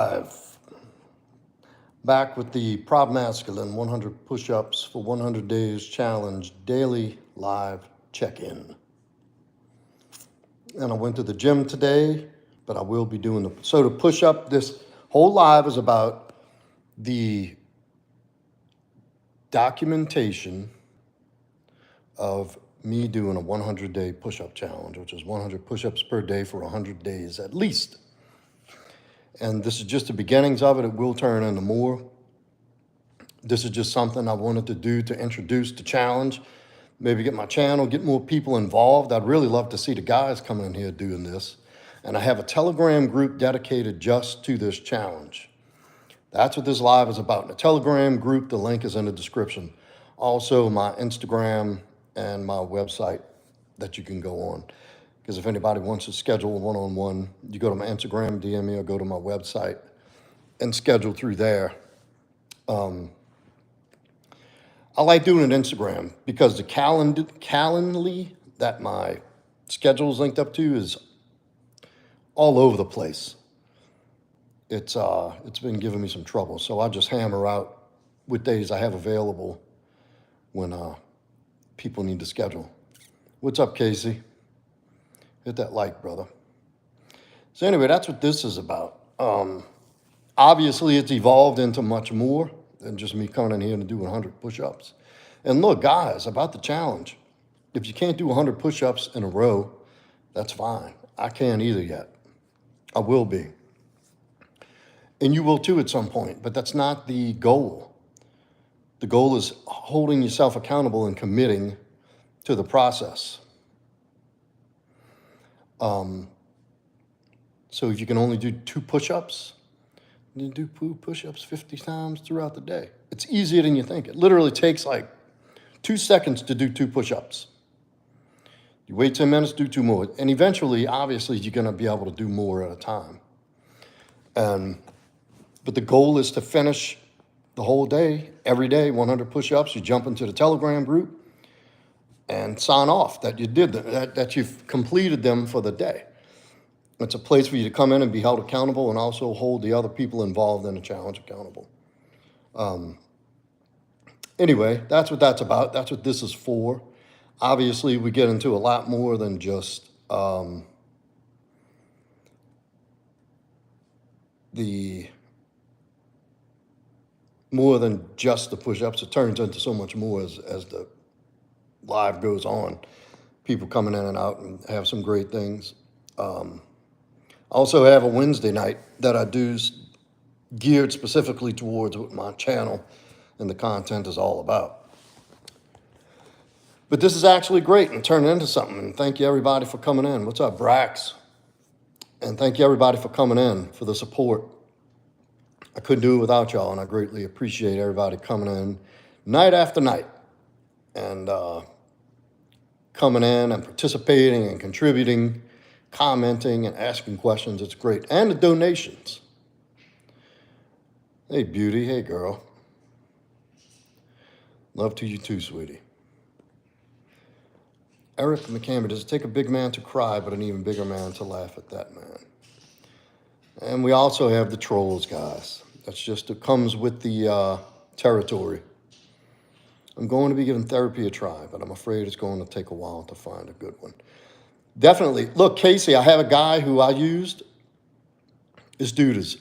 I've back with the Proudmasculine 100 push-ups for 100 days challenge daily live check-in. And I went to the gym today, but I will be doing the push-up. This whole live is about the documentation of me doing a 100-day push-up challenge, which is 100 push-ups per day for 100 days at least. And this is just the beginnings of it. It will turn into more. This is just something I wanted to do to introduce the challenge, maybe get my channel, get more people involved. I'd really love to see the guys coming in here doing this. And I have a Telegram group dedicated just to this challenge. That's what this live is about. The Telegram group, the link is in the description. Also, my Instagram and my website that you can go on. Because if anybody wants to schedule a one-on-one, you go to my Instagram, DM me, or go to my website and schedule through there. I like doing it Instagram because the Calendly that my schedule is linked up to is all over the place. It's been giving me some trouble, so I just hammer out what days I have available when people need to schedule. What's up, Casey? Hit that like, brother. So anyway, that's what this is about. Obviously, it's evolved into much more than just me coming in here and doing 100 push-ups. And look, guys, about the challenge. If you can't do 100 push-ups in a row, that's fine. I can't either yet. I will be. And you will too at some point, but that's not the goal. The goal is holding yourself accountable and committing to the process. So if you can only do 2 push-ups, you do push-ups 50 times throughout the day. It's easier than you think. It literally takes like 2 seconds to do 2 push-ups. You wait 10 minutes, do 2 more. And eventually, obviously, you're going to be able to do more at a time. But the goal is to finish the whole day, every day, 100 push-ups. You jump into the Telegram group and sign off that you did that you've completed them for the day. It's a place for you to come in and be held accountable and also hold the other people involved in the challenge accountable. Anyway, that's what that's about. That's what this is for. Obviously, we get into a lot more than just the push-ups. It turns into so much more as the live goes on. People coming in and out and have some great things. I also have a Wednesday night that I do geared specifically towards what my channel and the content is all about. But this is actually great and turning into something. And thank you everybody for coming in. What's up, Brax? And thank you everybody for coming in, for the support. I couldn't do it without y'all, and I greatly appreciate everybody coming in night after night and coming in and participating and contributing, commenting and asking questions. It's great. And the donations. Hey, beauty. Hey, girl. Love to you too, sweetie. Eric McCamber, does it take a big man to cry, but an even bigger man to laugh at that man? And we also have the trolls, guys. That's just, it comes with the territory. I'm going to be giving therapy a try, but I'm afraid it's going to take a while to find a good one. Definitely. Look, Casey, I have a guy who I used. This dude is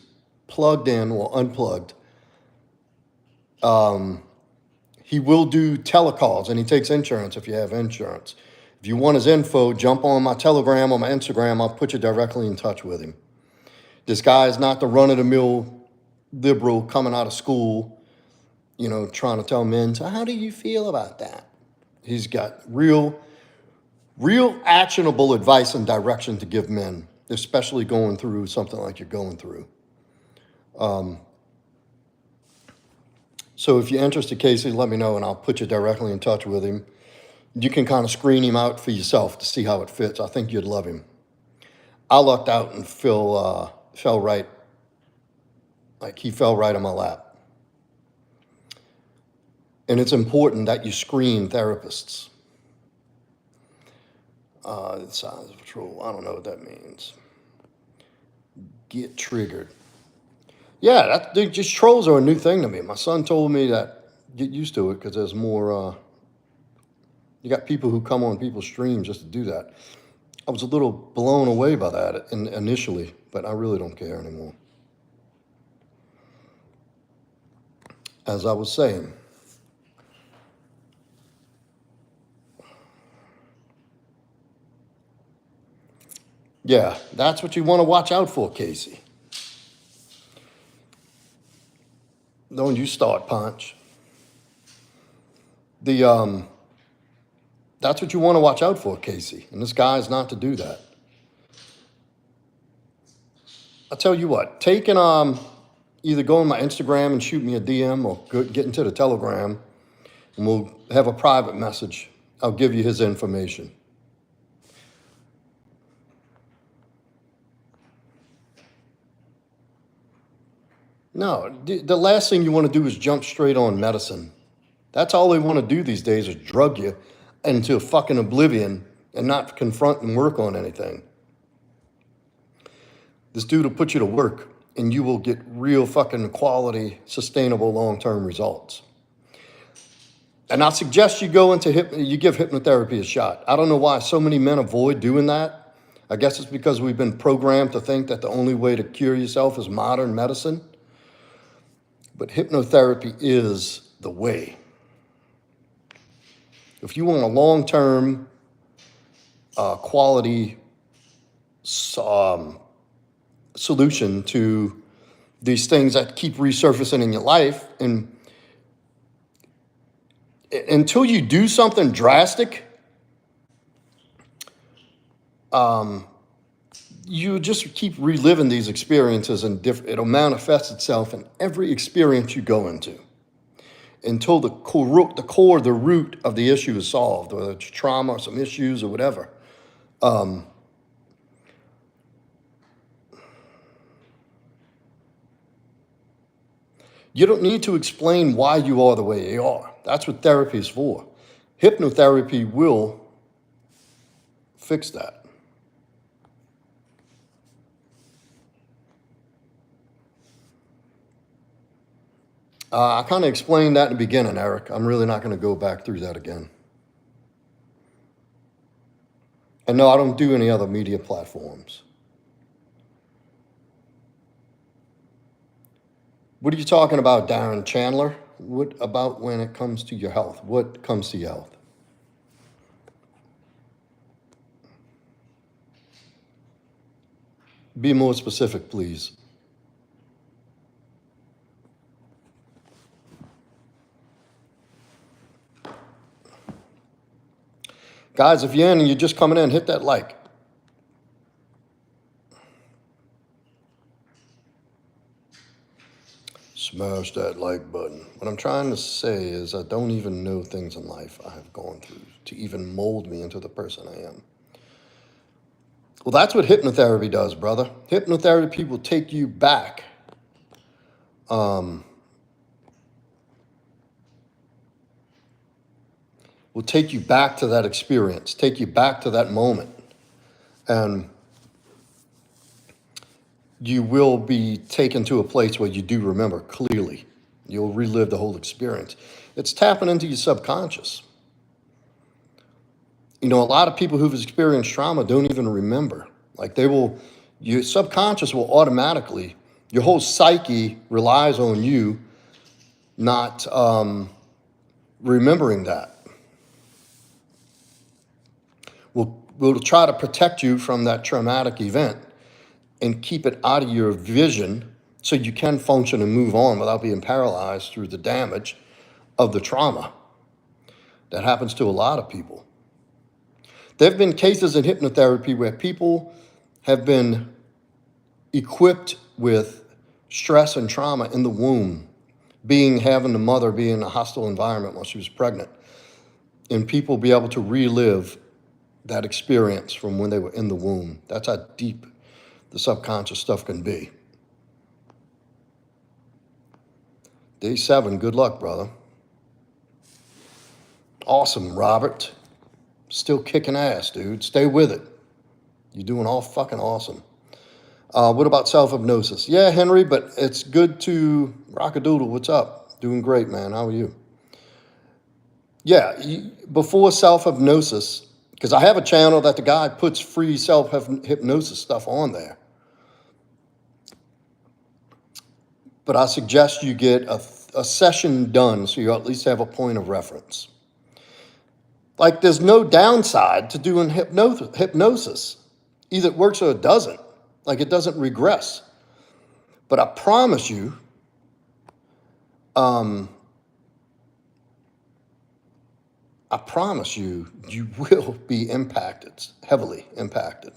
plugged in or unplugged. He will do telecalls, and he takes insurance if you have insurance. If you want his info, jump on my Telegram or my Instagram. I'll put you directly in touch with him. This guy is not the run-of-the-mill liberal coming out of school, you know, trying to tell men, so how do you feel about that? He's got real actionable advice and direction to give men, especially going through something like you're going through. So if you're interested, Casey, let me know and I'll put you directly in touch with him. You can kind of screen him out for yourself to see how it fits. I think you'd love him. I lucked out and fell right, like he fell right on my lap. And it's important that you screen therapists. The size of a troll, I don't know what that means. Get triggered. Yeah, just trolls are a new thing to me. My son told me that get used to it because there's more. You got people who come on people's streams just to do that. I was a little blown away by that initially, but I really don't care anymore. As I was saying, yeah, that's what you want to watch out for, Casey. Don't you start, Punch. That's what you want to watch out for, Casey. And this guy is not to do that. I'll tell you what, take and either go on my Instagram and shoot me a DM or get into the Telegram and we'll have a private message. I'll give you his information. No, the last thing you want to do is jump straight on medicine. That's all they want to do these days is drug you into fucking oblivion and not confront and work on anything. This dude will put you to work and you will get real fucking quality, sustainable, long-term results. And I suggest you go into you give hypnotherapy a shot. I don't know why so many men avoid doing that. I guess it's because we've been programmed to think that the only way to cure yourself is modern medicine. But hypnotherapy is the way. If you want a long-term, quality solution to these things that keep resurfacing in your life, and until you do something drastic, you just keep reliving these experiences, and it'll manifest itself in every experience you go into until the root of the issue is solved, whether it's trauma or some issues or whatever. You don't need to explain why you are the way you are. That's what therapy is for. Hypnotherapy will fix that. I kind of explained that in the beginning, Eric. I'm really not going to go back through that again. And no, I don't do any other media platforms. What are you talking about, Darren Chandler? What about when it comes to your health? What comes to your health? Be more specific, please. Guys, if you're in and you're just coming in, hit that like. Smash that like button. What I'm trying to say is I don't even know things in life I have gone through to even mold me into the person I am. Well, that's what hypnotherapy does, brother. Hypnotherapy will take you back. Will take you back to that experience, take you back to that moment. And you will be taken to a place where you do remember clearly. You'll relive the whole experience. It's tapping into your subconscious. You know, a lot of people who've experienced trauma don't even remember. Like your subconscious will automatically, your whole psyche relies on you not remembering that. We'll try to protect you from that traumatic event and keep it out of your vision so you can function and move on without being paralyzed through the damage of the trauma. That happens to a lot of people. There have been cases in hypnotherapy where people have been equipped with stress and trauma in the womb, having the mother be in a hostile environment while she was pregnant, and people be able to relive that experience from when they were in the womb. That's how deep the subconscious stuff can be. Day 7, good luck, brother. Awesome, Robert. Still kicking ass, dude. Stay with it. You're doing all fucking awesome. What about self-hypnosis? Yeah, Henry, but it's good to Rockadoodle. What's up? Doing great, man. How are you? Yeah, before self-hypnosis, because I have a channel that the guy puts free self-hypnosis stuff on there. But I suggest you get a session done so you at least have a point of reference. Like, there's no downside to doing hypnosis. Either it works or it doesn't. Like, it doesn't regress. But I promise you, you will be impacted, heavily impacted.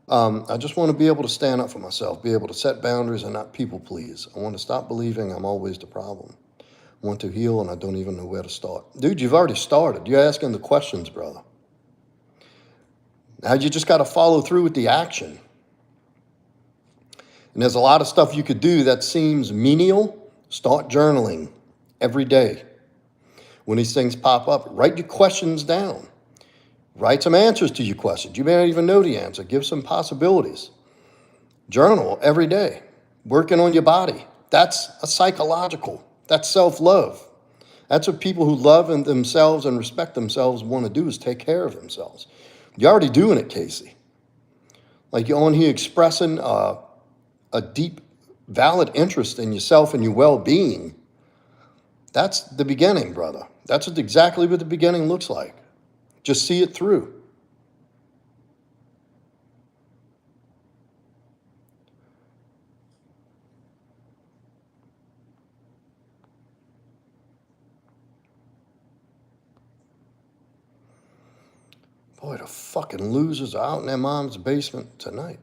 I just want to be able to stand up for myself, be able to set boundaries and not people please. I want to stop believing I'm always the problem. I want to heal and I don't even know where to start. Dude, you've already started. You're asking the questions, brother. Now you just got to follow through with the action. And there's a lot of stuff you could do that seems menial. Start journaling every day. When these things pop up, write your questions down. Write some answers to your questions. You may not even know the answer. Give some possibilities. Journal every day. Working on your body. That's a psychological. That's self-love. That's what people who love themselves and respect themselves want to do, is take care of themselves. You're already doing it, Casey. Like, you're on here expressing a deep, valid interest in yourself and your well-being. That's the beginning, brother. That's exactly what the beginning looks like. Just see it through. Boy, the fucking losers are out in their mom's basement tonight.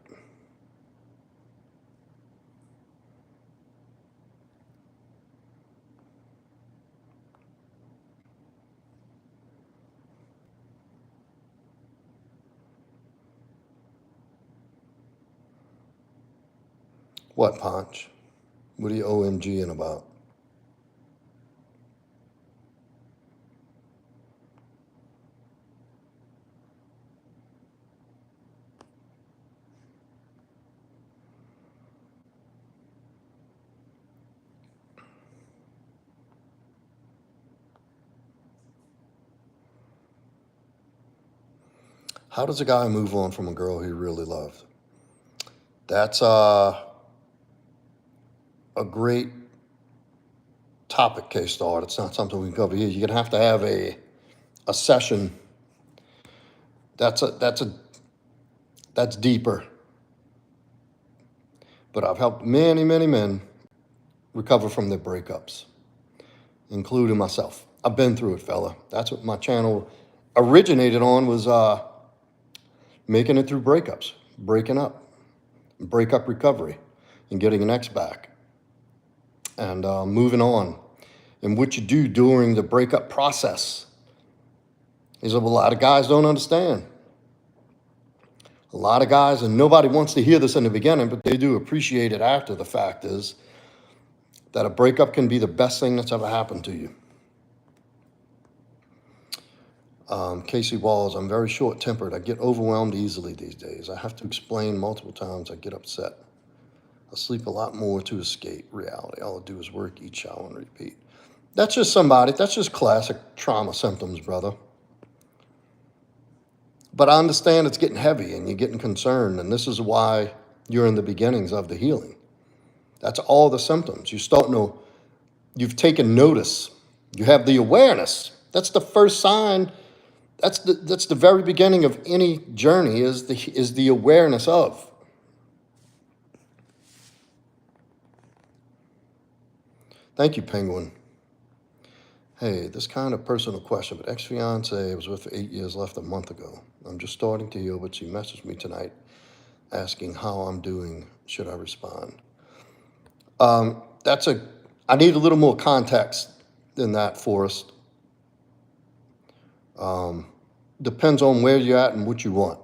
What, Ponch? What are you OMGing about? How does a guy move on from a girl he really loved? That's a great topic, K-Star. It's not something we can cover here. You're gonna have a session. That's deeper. But I've helped many, many men recover from their breakups, including myself. I've been through it, fella. That's what my channel originated on, was making it through breakups, breaking up, breakup recovery, and getting an ex back, and moving on. And what you do during the breakup process is what a lot of guys don't understand. A lot of guys, and nobody wants to hear this in the beginning, but they do appreciate it after the fact, is that a breakup can be the best thing that's ever happened to you. Casey Walls, I'm very short-tempered. I get overwhelmed easily these days. I have to explain multiple times. I get upset. I sleep a lot more to escape reality. All I do is work, eat, shower, and repeat. That's just classic trauma symptoms, brother. But I understand it's getting heavy and you're getting concerned, and this is why you're in the beginnings of the healing. That's all the symptoms. You've taken notice. You have the awareness. That's the first sign. That's the very beginning of any journey, is the awareness of. Thank you, Penguin. Hey, this kind of personal question, but ex-fiance I was with for 8 years, left a month ago. I'm just starting to heal, but she messaged me tonight asking how I'm doing. Should I respond? I need a little more context than that, Forrest. Depends on where you're at and what you want.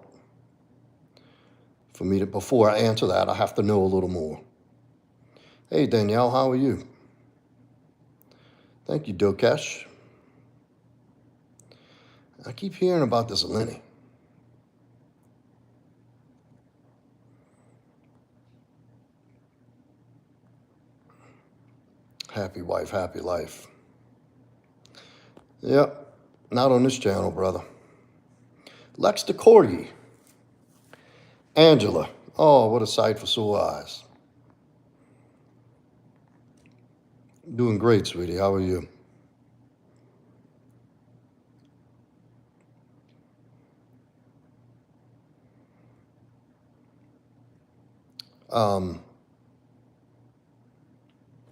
Before I answer that, I have to know a little more. Hey, Danielle, how are you? Thank you, Dokesh. I keep hearing about this Lenny. Happy wife, happy life. Yep, not on this channel, brother. Lex the Corgi. Angela. Oh, what a sight for sore eyes. Doing great, sweetie. How are you?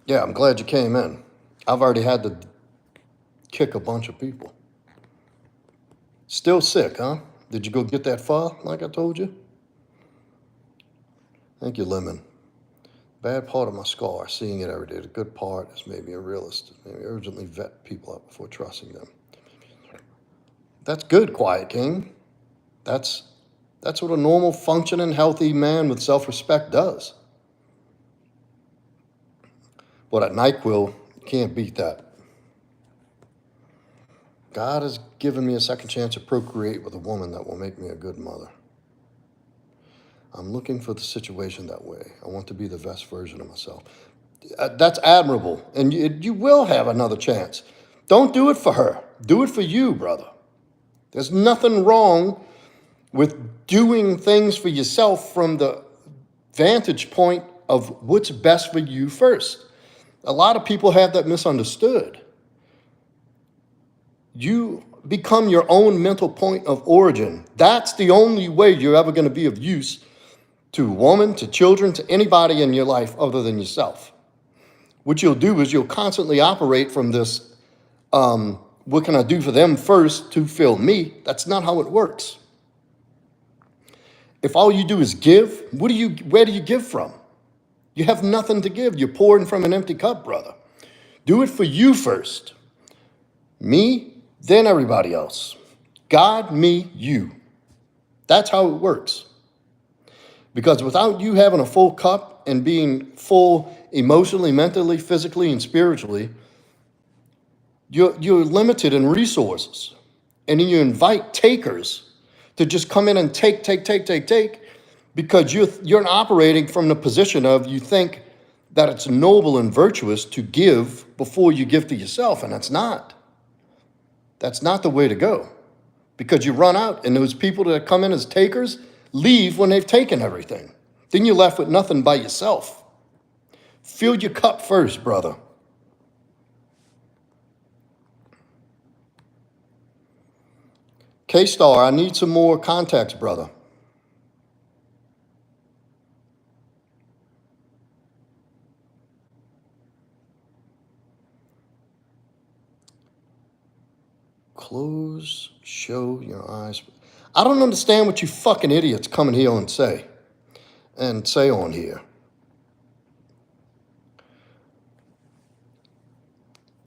Yeah, I'm glad you came in. I've already had to kick a bunch of people. Still sick, huh? Did you go get that far, like I told you? Thank you, Lemon. Bad part of my scar, seeing it every day. The good part is maybe a realist. Maybe urgently vet people out before trusting them. That's good, Quiet King. That's what a normal, functioning, healthy man with self-respect does. But at NyQuil, you can't beat that. God has given me a second chance to procreate with a woman that will make me a good mother. I'm looking for the situation that way. I want to be the best version of myself. That's admirable, and you will have another chance. Don't do it for her. Do it for you, brother. There's nothing wrong with doing things for yourself from the vantage point of what's best for you first. A lot of people have that misunderstood. You become your own mental point of origin. That's the only way you're ever going to be of use to a woman, to children, to anybody in your life other than yourself. What you'll do is you'll constantly operate from this, what can I do for them first to fill me? That's not how it works. If all you do is give, where do you give from? You have nothing to give. You're pouring from an empty cup, brother. Do it for you first. Me, then everybody else. God, me, you. That's how it works. Because without you having a full cup and being full emotionally, mentally, physically, and spiritually, you're limited in resources. And then you invite takers to just come in and take, because you're operating from the position of you think that it's noble and virtuous to give before you give to yourself, and that's not. That's not the way to go, because you run out, and those people that come in as takers leave when they've taken everything. Then you're left with nothing by yourself. Fill your cup first, brother. K-Star, I need some more context, brother. Close, show your eyes. I don't understand what you fucking idiots coming here and say on here.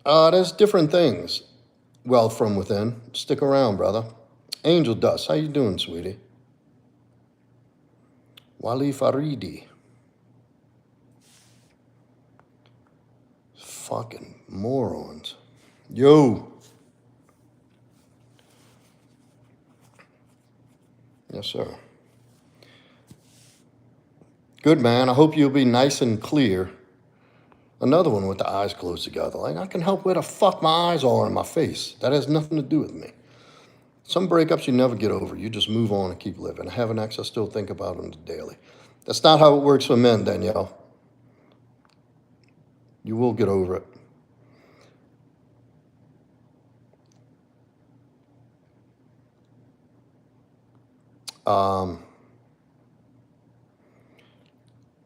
There's different things. Wealth from within. Stick around, brother. Angel Dust, how you doing, sweetie? Wali Faridi. Fucking morons. Yo. Yes, sir. Good, man. I hope you'll be nice and clear. Another one with the eyes closed together. Like, I can help where the fuck my eyes are in my face. That has nothing to do with me. Some breakups you never get over. You just move on and keep living. Having ex, I still think about them daily. That's not how it works for men, Danielle. You will get over it.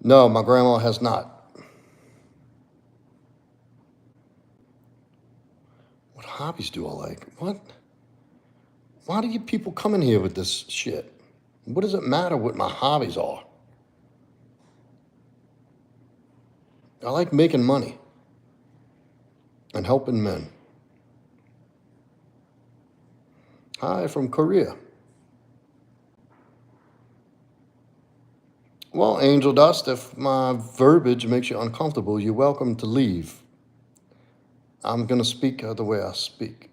No, my grandma has not. What hobbies do I like? What? Why do you people come in here with this shit? What does it matter what my hobbies are? I like making money and helping men. Hi, from Korea. Well, Angel Dust, if my verbiage makes you uncomfortable, you're welcome to leave. I'm going to speak the way I speak.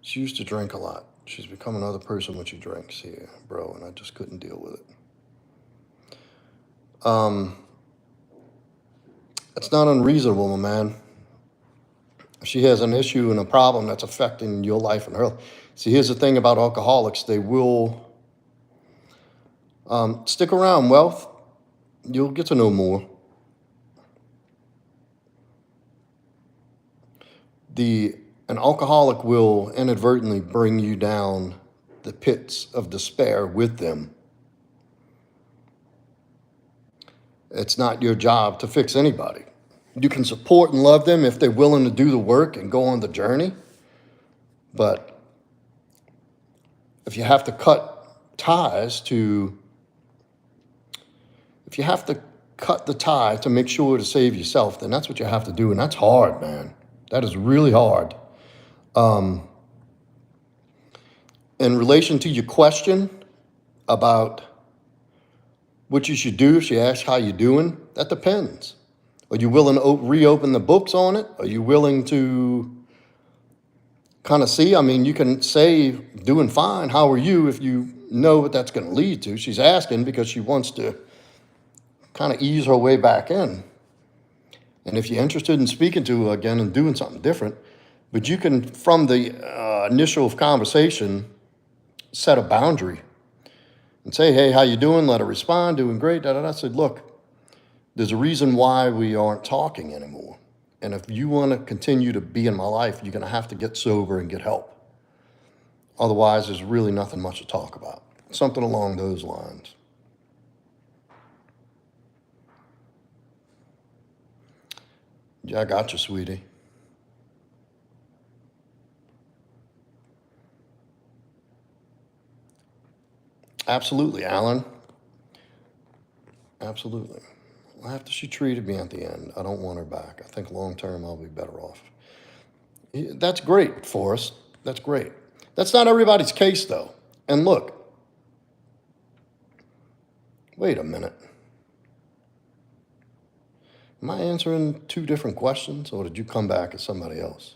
She used to drink a lot. She's become another person when she drinks here, bro, and I just couldn't deal with it. It's not unreasonable, my man. If she has an issue and a problem that's affecting your life and her. See, here's the thing about alcoholics. They will stick around. Wealth, you'll get to know more. An alcoholic will inadvertently bring you down the pits of despair with them. It's not your job to fix anybody. You can support and love them if they're willing to do the work and go on the journey. But if you have to cut ties to, if you have to cut the tie to make sure to save yourself, then that's what you have to do. And that's hard, man. That is really hard. In relation to your question about what you should do if she asks how you're doing, that depends. Are you willing to reopen the books on it? Are you willing to kind of see? I mean, you can say, doing fine, how are you, if you know what that's going to lead to. She's asking because she wants to kind of ease her way back in. And if you're interested in speaking to her again and doing something different, but you can, from the initial conversation, set a boundary and say, hey, how you doing? Let her respond, doing great, da-da-da. I said, look, there's a reason why we aren't talking anymore. And if you want to continue to be in my life, you're going to have to get sober and get help. Otherwise, there's really nothing much to talk about. Something along those lines. Yeah, I got you, sweetie. Absolutely, Alan. Absolutely. After she treated me at the end, I don't want her back. I think long term I'll be better off. That's great, Forrest. That's great. That's not everybody's case, though. And look, wait a minute. Am I answering two different questions, or did you come back as somebody else?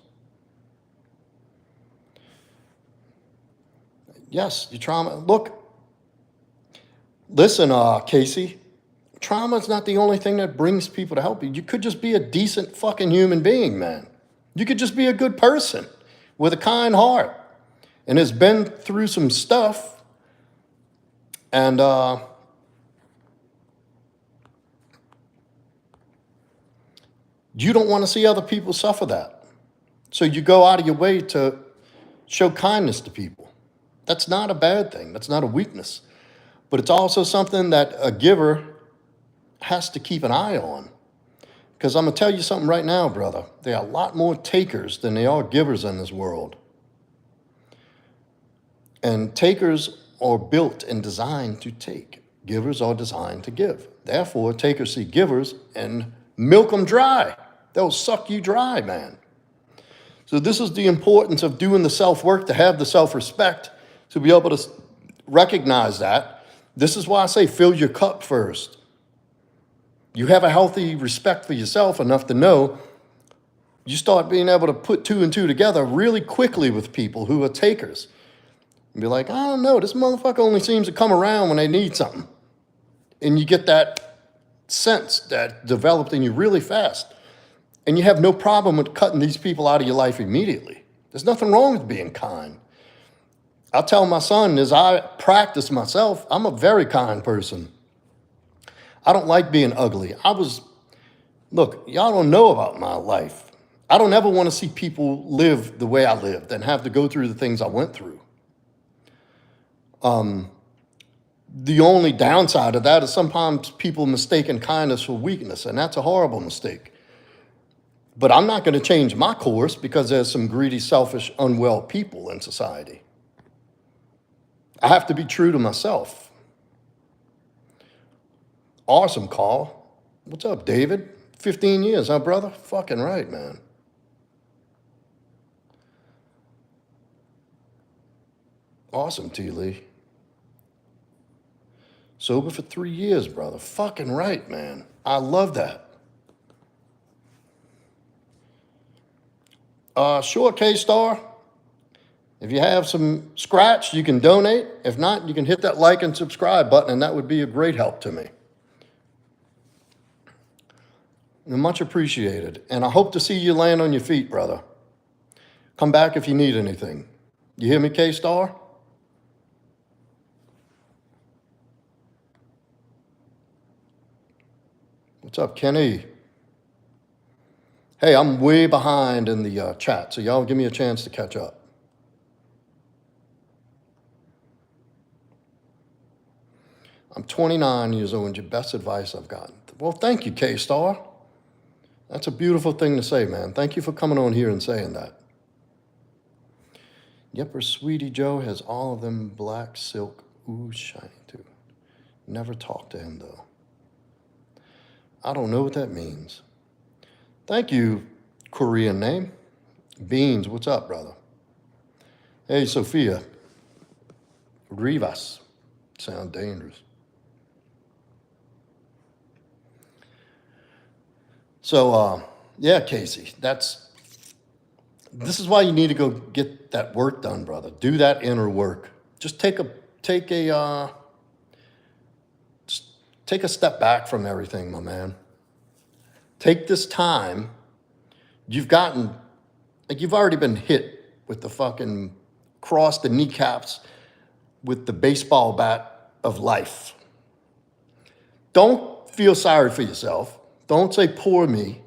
Yes, your trauma. Look, listen, Casey, trauma is not the only thing that brings people to help you. You could just be a decent fucking human being, man. You could just be a good person with a kind heart and has been through some stuff. And you don't want to see other people suffer that. So you go out of your way to show kindness to people. That's not a bad thing. That's not a weakness. But it's also something that a giver has to keep an eye on. Because I'm going to tell you something right now, brother. There are a lot more takers than there are givers in this world. And takers are built and designed to take. Givers are designed to give. Therefore, takers see givers and milk them dry. They'll suck you dry, man. So this is the importance of doing the self-work, to have the self-respect, to be able to recognize that. This is why I say fill your cup first. You have a healthy respect for yourself enough to know you start being able to put two and two together really quickly with people who are takers. And be like, I don't know, this motherfucker only seems to come around when they need something. And you get that sense that developed in you really fast. And you have no problem with cutting these people out of your life immediately. There's nothing wrong with being kind. I'll tell my son, as I practice myself, I'm a very kind person. I don't like being ugly. Look, y'all don't know about my life. I don't ever want to see people live the way I lived and have to go through the things I went through. The only downside of that is sometimes people mistaken kindness for weakness, and that's a horrible mistake. But I'm not going to change my course because there's some greedy, selfish, unwell people in society. I have to be true to myself. Awesome call. What's up, David? 15 years, huh, brother? Fucking right, man. Awesome, T. Lee. Sober for 3 years, brother. Fucking right, man. I love that. Sure, K-Star. If you have some scratch, you can donate. If not, you can hit that like and subscribe button, and that would be a great help to me. Much appreciated. And I hope to see you land on your feet, brother. Come back if you need anything. You hear me, K-Star? What's up, Kenny? Hey, I'm way behind in the chat, so y'all give me a chance to catch up. I'm 29 years old, and your best advice I've gotten. Well, thank you, K-Star. That's a beautiful thing to say, man. Thank you for coming on here and saying that. Yepper Sweetie Joe has all of them black silk. Ooh, shiny too. Never talked to him, though. I don't know what that means. Thank you, Korean name. Beans, what's up, brother? Hey, Sophia. Rivas. Sound dangerous. So, yeah, Casey, this is why you need to go get that work done, brother. Do that inner work. Just take a step back from everything, my man. Take this time. You've already been hit with the fucking cross the kneecaps with the baseball bat of life. Don't feel sorry for yourself. Don't say poor me.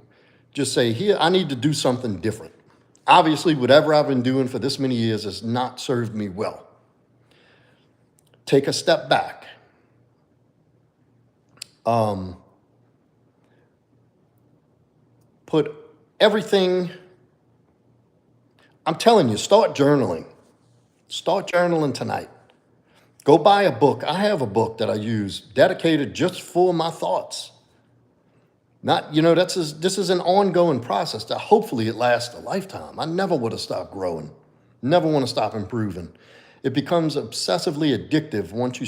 Just say, here, I need to do something different. Obviously, whatever I've been doing for this many years has not served me well. Take a step back. Put everything, I'm telling you, start journaling. Start journaling tonight. Go buy a book. I have a book that I use dedicated just for my thoughts. This is an ongoing process that hopefully it lasts a lifetime. I never would have stopped growing. Never want to stop improving. It becomes obsessively addictive once you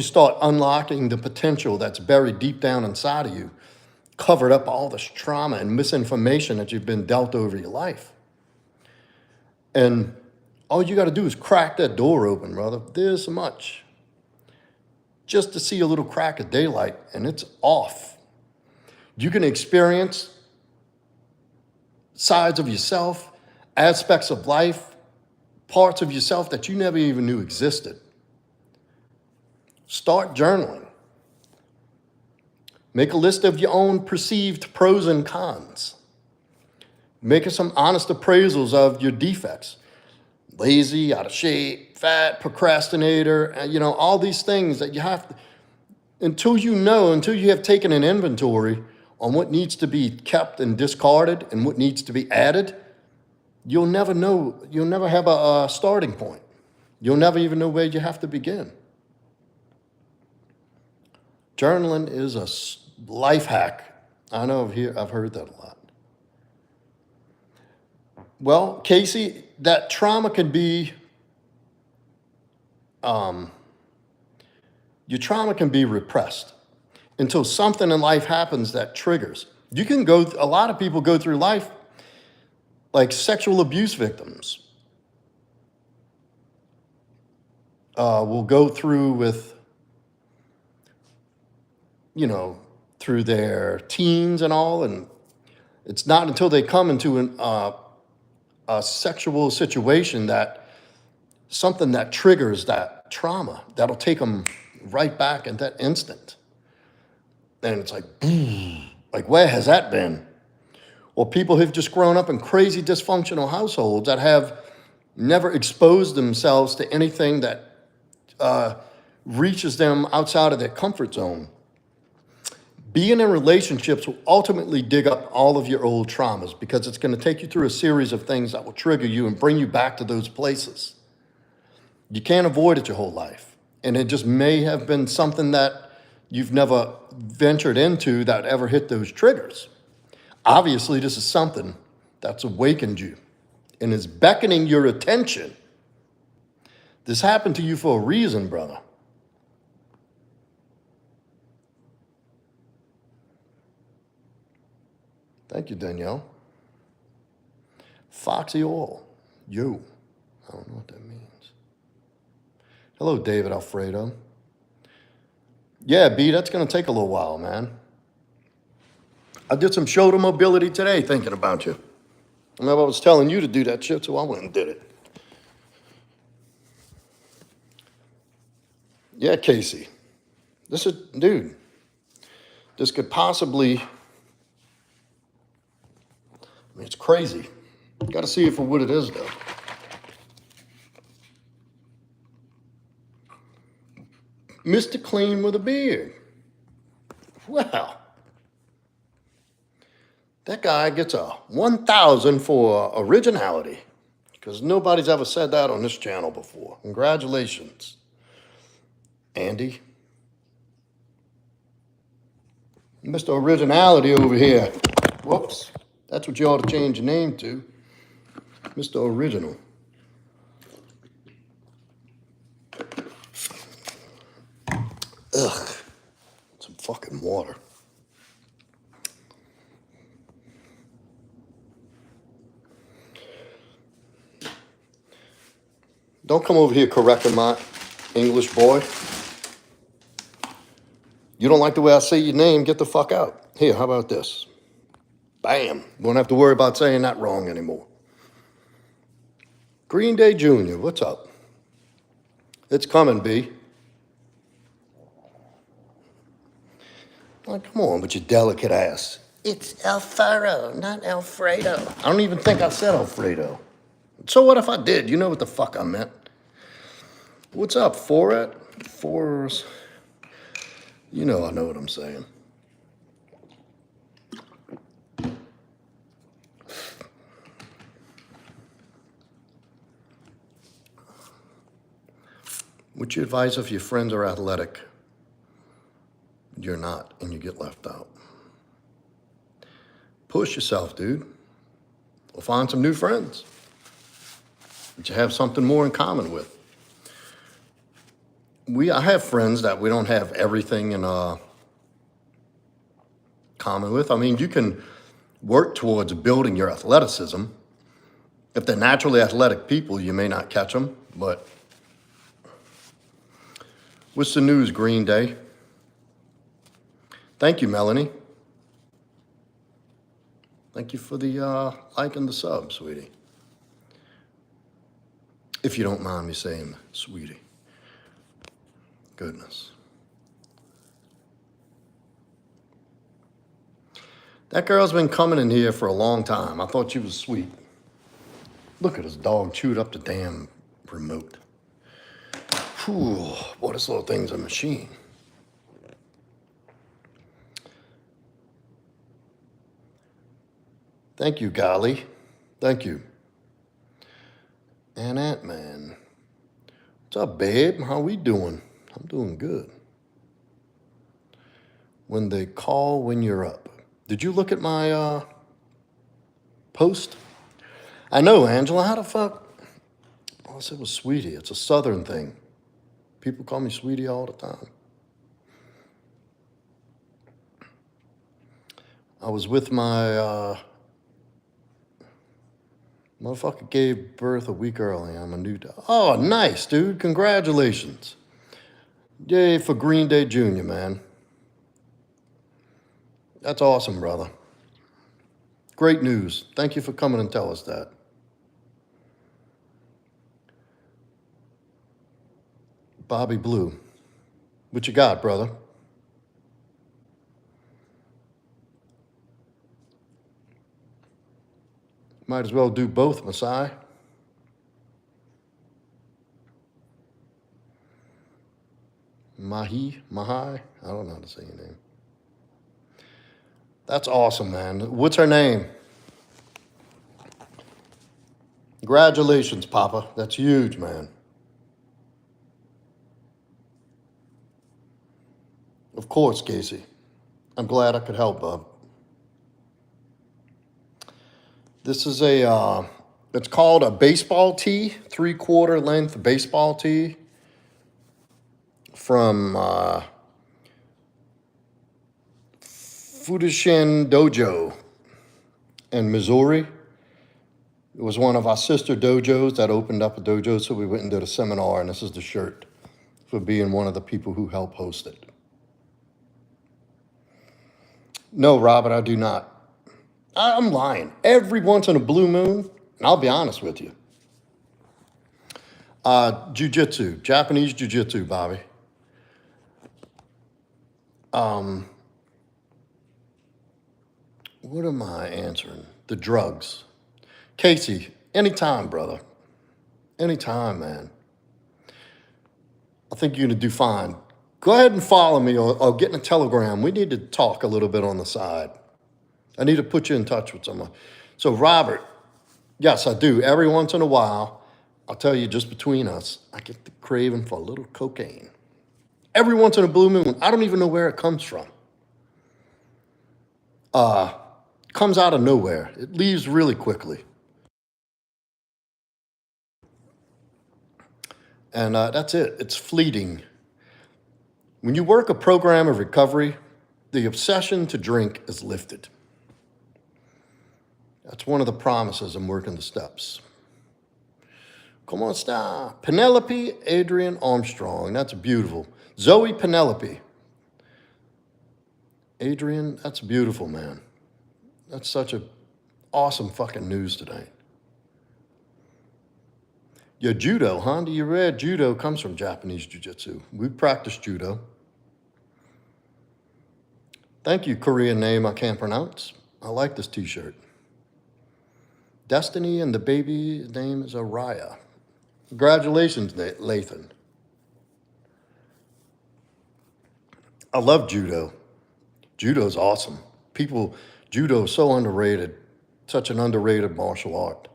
start unlocking the potential that's buried deep down inside of you, covered up all this trauma and misinformation that you've been dealt over your life. And all you got to do is crack that door open, brother. There's so much. Just to see a little crack of daylight, and it's off. You can experience sides of yourself, aspects of life, parts of yourself that you never even knew existed. Start journaling. Make a list of your own perceived pros and cons. Make some honest appraisals of your defects. Lazy, out of shape, fat, procrastinator, all these things that you have to, until you have taken an inventory on what needs to be kept and discarded and what needs to be added, you'll never have a starting point. You'll never even know where you have to begin. Journaling is a life hack. I know I've heard that a lot. Well, Casey, that trauma can be, your trauma can be repressed until something in life happens that triggers. A lot of people go through life like sexual abuse victims. Will go through with, through their teens and all, and it's not until they come into a sexual situation that something that triggers that trauma that'll take them right back in that instant. And it's like, boom, like where has that been? Or people have just grown up in crazy dysfunctional households that have never exposed themselves to anything that reaches them outside of their comfort zone. Being in relationships will ultimately dig up all of your old traumas because it's going to take you through a series of things that will trigger you and bring you back to those places. You can't avoid it your whole life. And it just may have been something that you've never ventured into that ever hit those triggers. Obviously, this is something that's awakened you and is beckoning your attention. This happened to you for a reason, brother. Thank you, Danielle. Foxy Oil. Yo. I don't know what that means. Hello, David Alfredo. Yeah, B, that's going to take a little while, man. I did some shoulder mobility today thinking about you. I remember I was telling you to do that shit, so I went and did it. Yeah, Casey. Dude, this could possibly, I mean, it's crazy. Got to see it for what it is, though. Mr. Clean with a beard. Well, that guy gets a 1,000 for originality, because nobody's ever said that on this channel before. Congratulations, Andy. Mr. Originality over here. Whoops. That's what you ought to change your name to. Mr. Original. Ugh. Some fucking water. Don't come over here correcting my English boy. You don't like the way I say your name, get the fuck out. Here, how about this? Bam. Won't have to worry about saying that wrong anymore. Green Day Jr., what's up? It's coming, B. Oh, come on with your delicate ass. It's Alfaro, not Alfredo. I don't even think I said Alfredo. So what if I did? You know what the fuck I meant. What's up, Foret? Fours. You know I know what I'm saying. What's your advice if your friends are athletic? You're not, and you get left out. Push yourself, dude. Or find some new friends that you have something more in common with. I have friends that we don't have everything in common with. I mean, you can work towards building your athleticism. If they're naturally athletic people, you may not catch them, but what's the news, Green Day? Thank you, Melanie. Thank you for the like and the sub, sweetie. If you don't mind me saying, sweetie. Goodness. That girl's been coming in here for a long time. I thought she was sweet. Look at this dog chewed up the damn remote. Whew, boy, this little thing's a machine. Thank you, Golly. Thank you. And Ant-Man. What's up, babe? How we doing? I'm doing good. When they call when you're up. Did you look at my post? I know, Angela. How the fuck? Oh, I said it was sweetie. It's a southern thing. People call me sweetie all the time. I was with my motherfucker gave birth a week early. I'm a new dog. Oh, nice, dude. Congratulations. Yay for Green Day Jr., man. That's awesome, brother. Great news. Thank you for coming and tell us that. Bobby Blue. What you got, brother? Might as well do both, Masai. Mahai? I don't know how to say your name. That's awesome, man. What's her name? Congratulations, Papa. That's huge, man. Of course, Casey. I'm glad I could help, bub. This is it's called a baseball tee, 3/4 length baseball tee from Fudishin Dojo in Missouri. It was one of our sister dojos that opened up a dojo, so we went and did a seminar, and this is the shirt for being one of the people who helped host it. No, Robert, I do not. I'm lying. Every once in a blue moon, and I'll be honest with you. Jiu-jitsu, Japanese jiu-jitsu, Bobby. What am I answering? The drugs. Casey, anytime, brother. Anytime, man. I think you're going to do fine. Go ahead and follow me or get in a Telegram. We need to talk a little bit on the side. I need to put you in touch with someone. So, Robert, yes, I do. Every once in a while, I'll tell you just between us, I get the craving for a little cocaine. Every once in a blue moon, I don't even know where it comes from. Comes out of nowhere. It leaves really quickly. And that's it. It's fleeting. When you work a program of recovery, the obsession to drink is lifted. That's one of the promises I'm working the steps. Como esta? Penelope Adrian Armstrong. That's beautiful. Zoe Penelope. Adrian, that's beautiful, man. That's such a awesome fucking news tonight. Your judo, huh? You read judo comes from Japanese jiu-jitsu. We practice judo. Thank you, Korean name I can't pronounce. I like this t-shirt. Destiny and the baby's name is Araya. Congratulations, Lathan. I love judo. Judo's awesome. Judo is so underrated. Such an underrated martial art.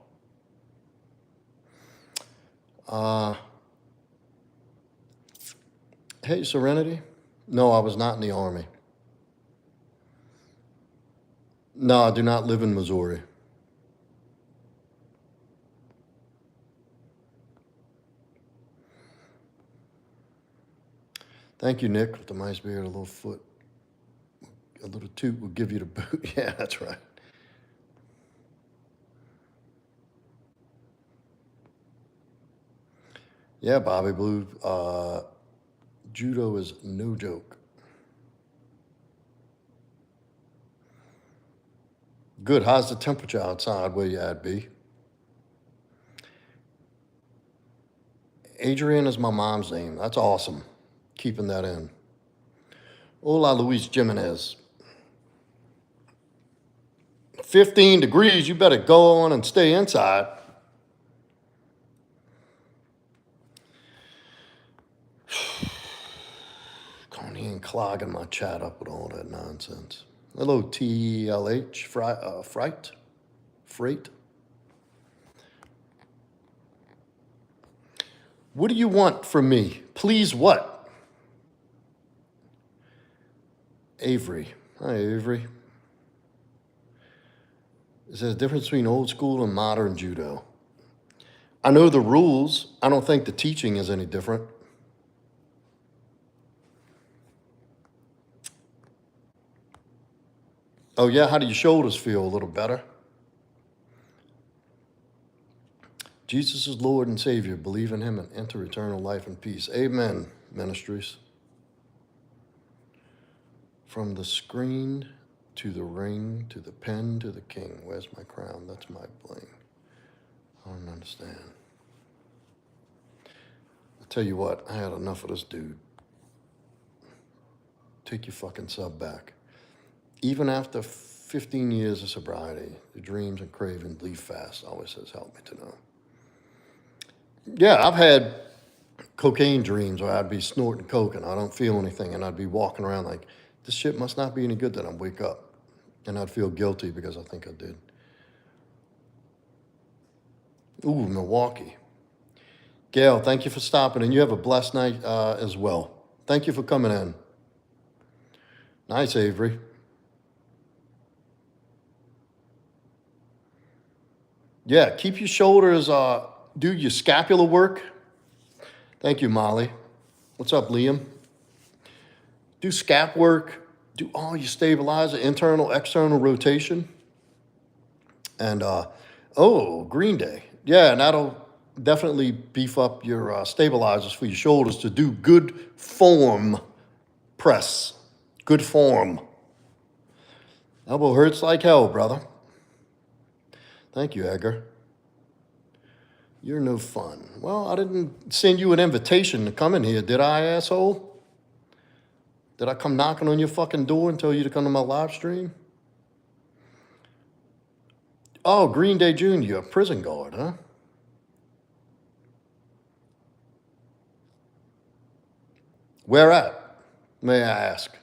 Hey, Serenity. No, I was not in the Army. No, I do not live in Missouri. Thank you, Nick, with the mice beard, a little foot. A little toot will give you the boot. Yeah, that's right. Yeah, Bobby Blue. Judo is no joke. Good. How's the temperature outside where you at, B? Adrian is my mom's name. That's awesome. Keeping that in. Hola, Luis Jimenez. 15 degrees. You better go on and stay inside. Connie and clogging my chat up with all that nonsense. Hello, TLH, Freight. What do you want from me? Please what? Avery. Hi, Avery. Is there a difference between old school and modern judo? I know the rules. I don't think the teaching is any different. Oh, yeah? How do your shoulders feel? A little better? Jesus is Lord and Savior. Believe in him and enter eternal life and peace. Amen, Ministries. From the screen to the ring to the pen to the king. Where's my crown? That's my bling. I don't understand. I tell you what, I had enough of this dude. Take your fucking sub back. Even after 15 years of sobriety, the dreams and craving leave fast. Always says, help me to know. Yeah, I've had cocaine dreams where I'd be snorting coke and I don't feel anything and I'd be walking around like, this shit must not be any good that I wake up. And I'd feel guilty because I think I did. Ooh, Milwaukee. Gail, thank you for stopping and you have a blessed night as well. Thank you for coming in. Nice, Avery. Yeah, keep your shoulders, do your scapular work. Thank you, Molly. What's up, Liam? Do scap work, do all your stabilizer, internal, external rotation. And, Green Day. Yeah, and that'll definitely beef up your stabilizers for your shoulders to do good form press. Good form. Elbow hurts like hell, brother. Thank you, Edgar. You're no fun. Well, I didn't send you an invitation to come in here, did I, asshole? Did I come knocking on your fucking door and tell you to come to my live stream? Oh, Green Day Jr., a prison guard, huh? Where at, may I ask?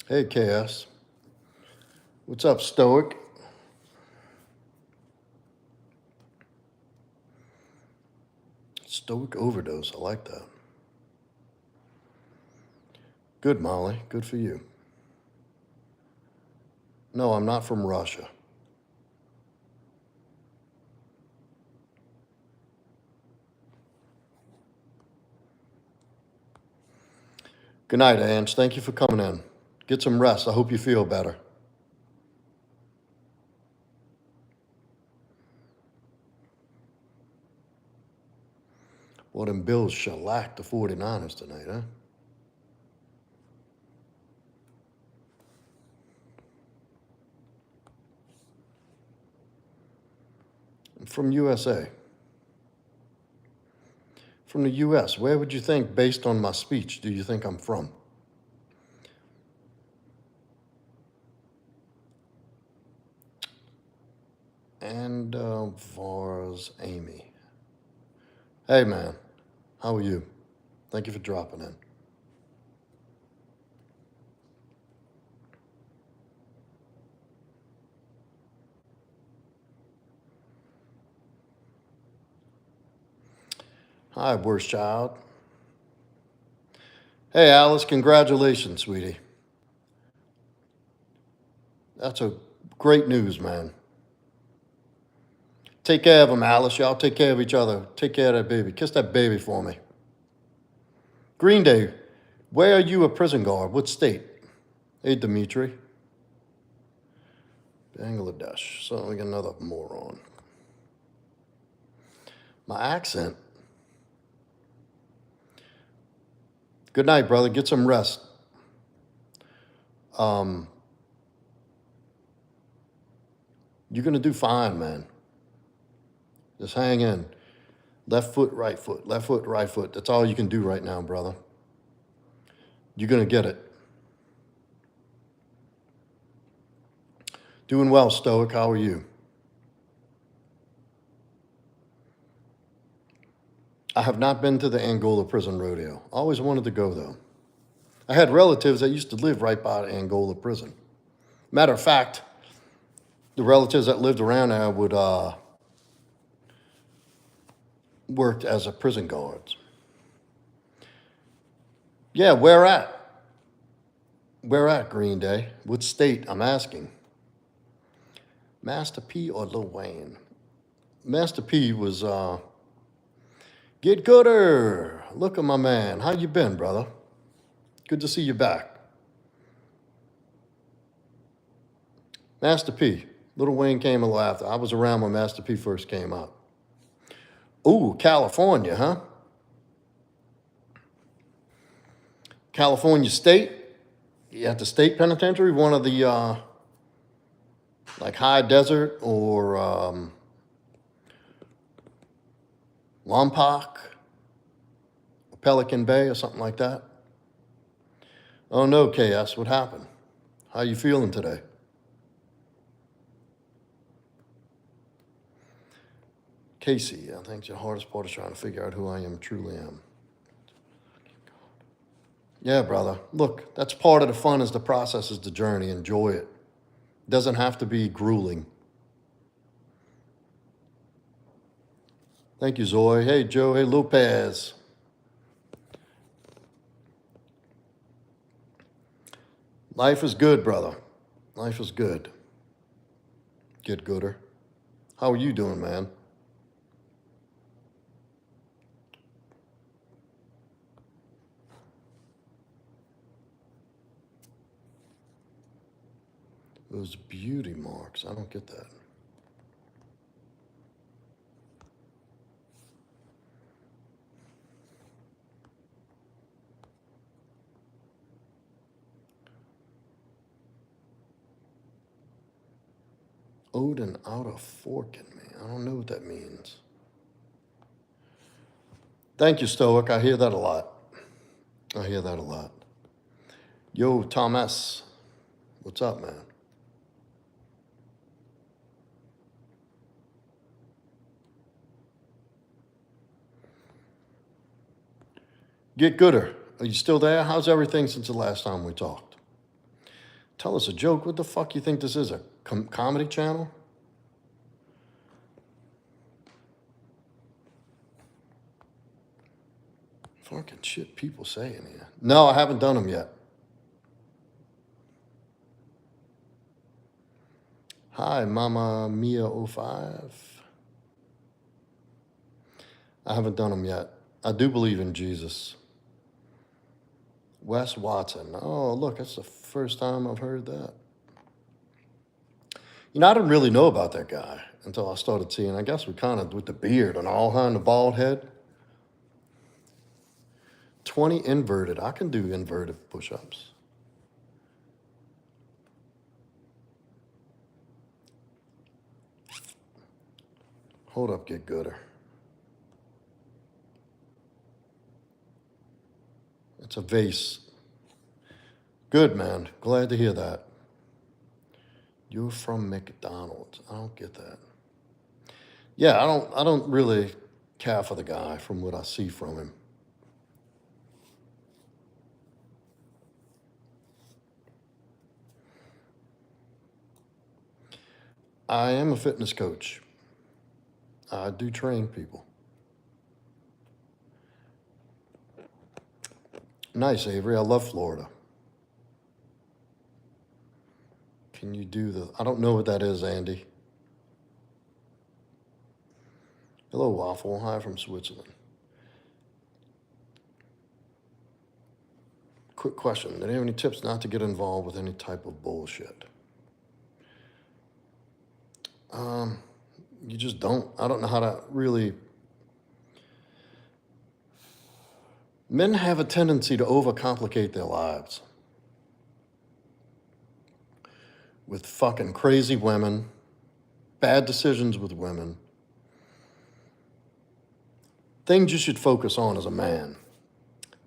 Hey, KS. What's up, Stoic? Stoic overdose, I like that. Good, Molly, good for you. No, I'm not from Russia. Good night, Ange. Thank you for coming in. Get some rest. I hope you feel better. Well, them Bills shellacked the 49ers tonight, huh? I'm from USA. From the US. Where would you think, based on my speech, do you think I'm from? And Vars Amy. Hey, man. How are you? Thank you for dropping in. Hi, worst child. Hey, Alice, congratulations, sweetie. That's a great news, man. Take care of him, Alice. Y'all take care of each other. Take care of that baby. Kiss that baby for me. Green Day, where are you a prison guard? What state? Hey, Dimitri. Bangladesh. So we got another moron. My accent. Good night, brother. Get some rest. You're going to do fine, man. Just hang in. Left foot, right foot. Left foot, right foot. That's all you can do right now, brother. You're going to get it. Doing well, Stoic. How are you? I have not been to the Angola prison rodeo. Always wanted to go, though. I had relatives that used to live right by the Angola prison. Matter of fact, the relatives that lived around there would worked as a prison guards. Yeah, where at? Where at, Green Day? What state? I'm asking. Master P or Lil Wayne? Master P was Get Gooder. Look at my man. How you been, brother? Good to see you back. Master P. Lil Wayne came a little after. I was around when Master P first came out. Ooh, California, huh? California State? You at the state penitentiary? One of the, like High Desert or Lompoc, Pelican Bay or something like that? Oh no, KS, what happened? How you feeling today? Casey, I think the hardest part is trying to figure out who I truly am. Yeah, brother. Look, that's part of the fun is the process, is the journey. Enjoy it. Doesn't have to be grueling. Thank you, Zoe. Hey, Joe. Hey, Lopez. Life is good, brother. Life is good. Get gooder. How are you doing, man? Those beauty marks. I don't get that. Odin out of forking me. I don't know what that means. Thank you, Stoic. I hear that a lot. I hear that a lot. Yo, Thomas. What's up, man? Get gooder. Are you still there? How's everything since the last time we talked? Tell us a joke. What the fuck you think this is? A comedy channel? Fucking shit people say in here. No, I haven't done them yet. Hi, Mama Mia 05. I haven't done them yet. I do believe in Jesus. Wes Watson. Oh, look, that's the first time I've heard that. You know, I didn't really know about that guy until I started seeing, I guess we kind of, with the beard and all and the bald head. 20 inverted. I can do inverted push-ups. Hold up, get gooder. It's a vase. Good, man. Glad to hear that. You're from McDonald's. I don't get that. Yeah, I don't really care for the guy from what I see from him. I am a fitness coach. I do train people. Nice, Avery. I love Florida. Can you do the... I don't know what that is, Andy. Hello, Waffle. Hi from Switzerland. Quick question. Do you have any tips not to get involved with any type of bullshit? You just don't. I don't know how to really... Men have a tendency to overcomplicate their lives with fucking crazy women, bad decisions with women. Things you should focus on as a man: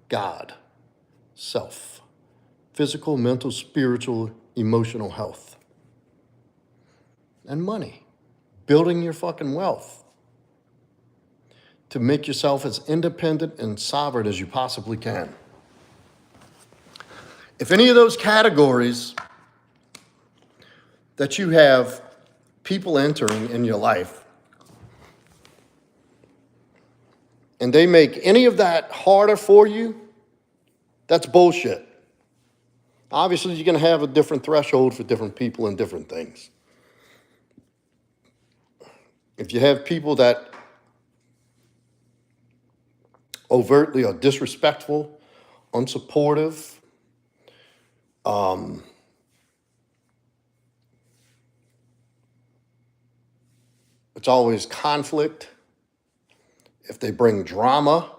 God, self, physical, mental, spiritual, emotional health, and money. Building your fucking wealth to make yourself as independent and sovereign as you possibly can. If any of those categories that you have people entering in your life, and they make any of that harder for you, that's bullshit. Obviously, you're going to have a different threshold for different people and different things. If you have people that overtly are disrespectful, unsupportive, it's always conflict. If they bring drama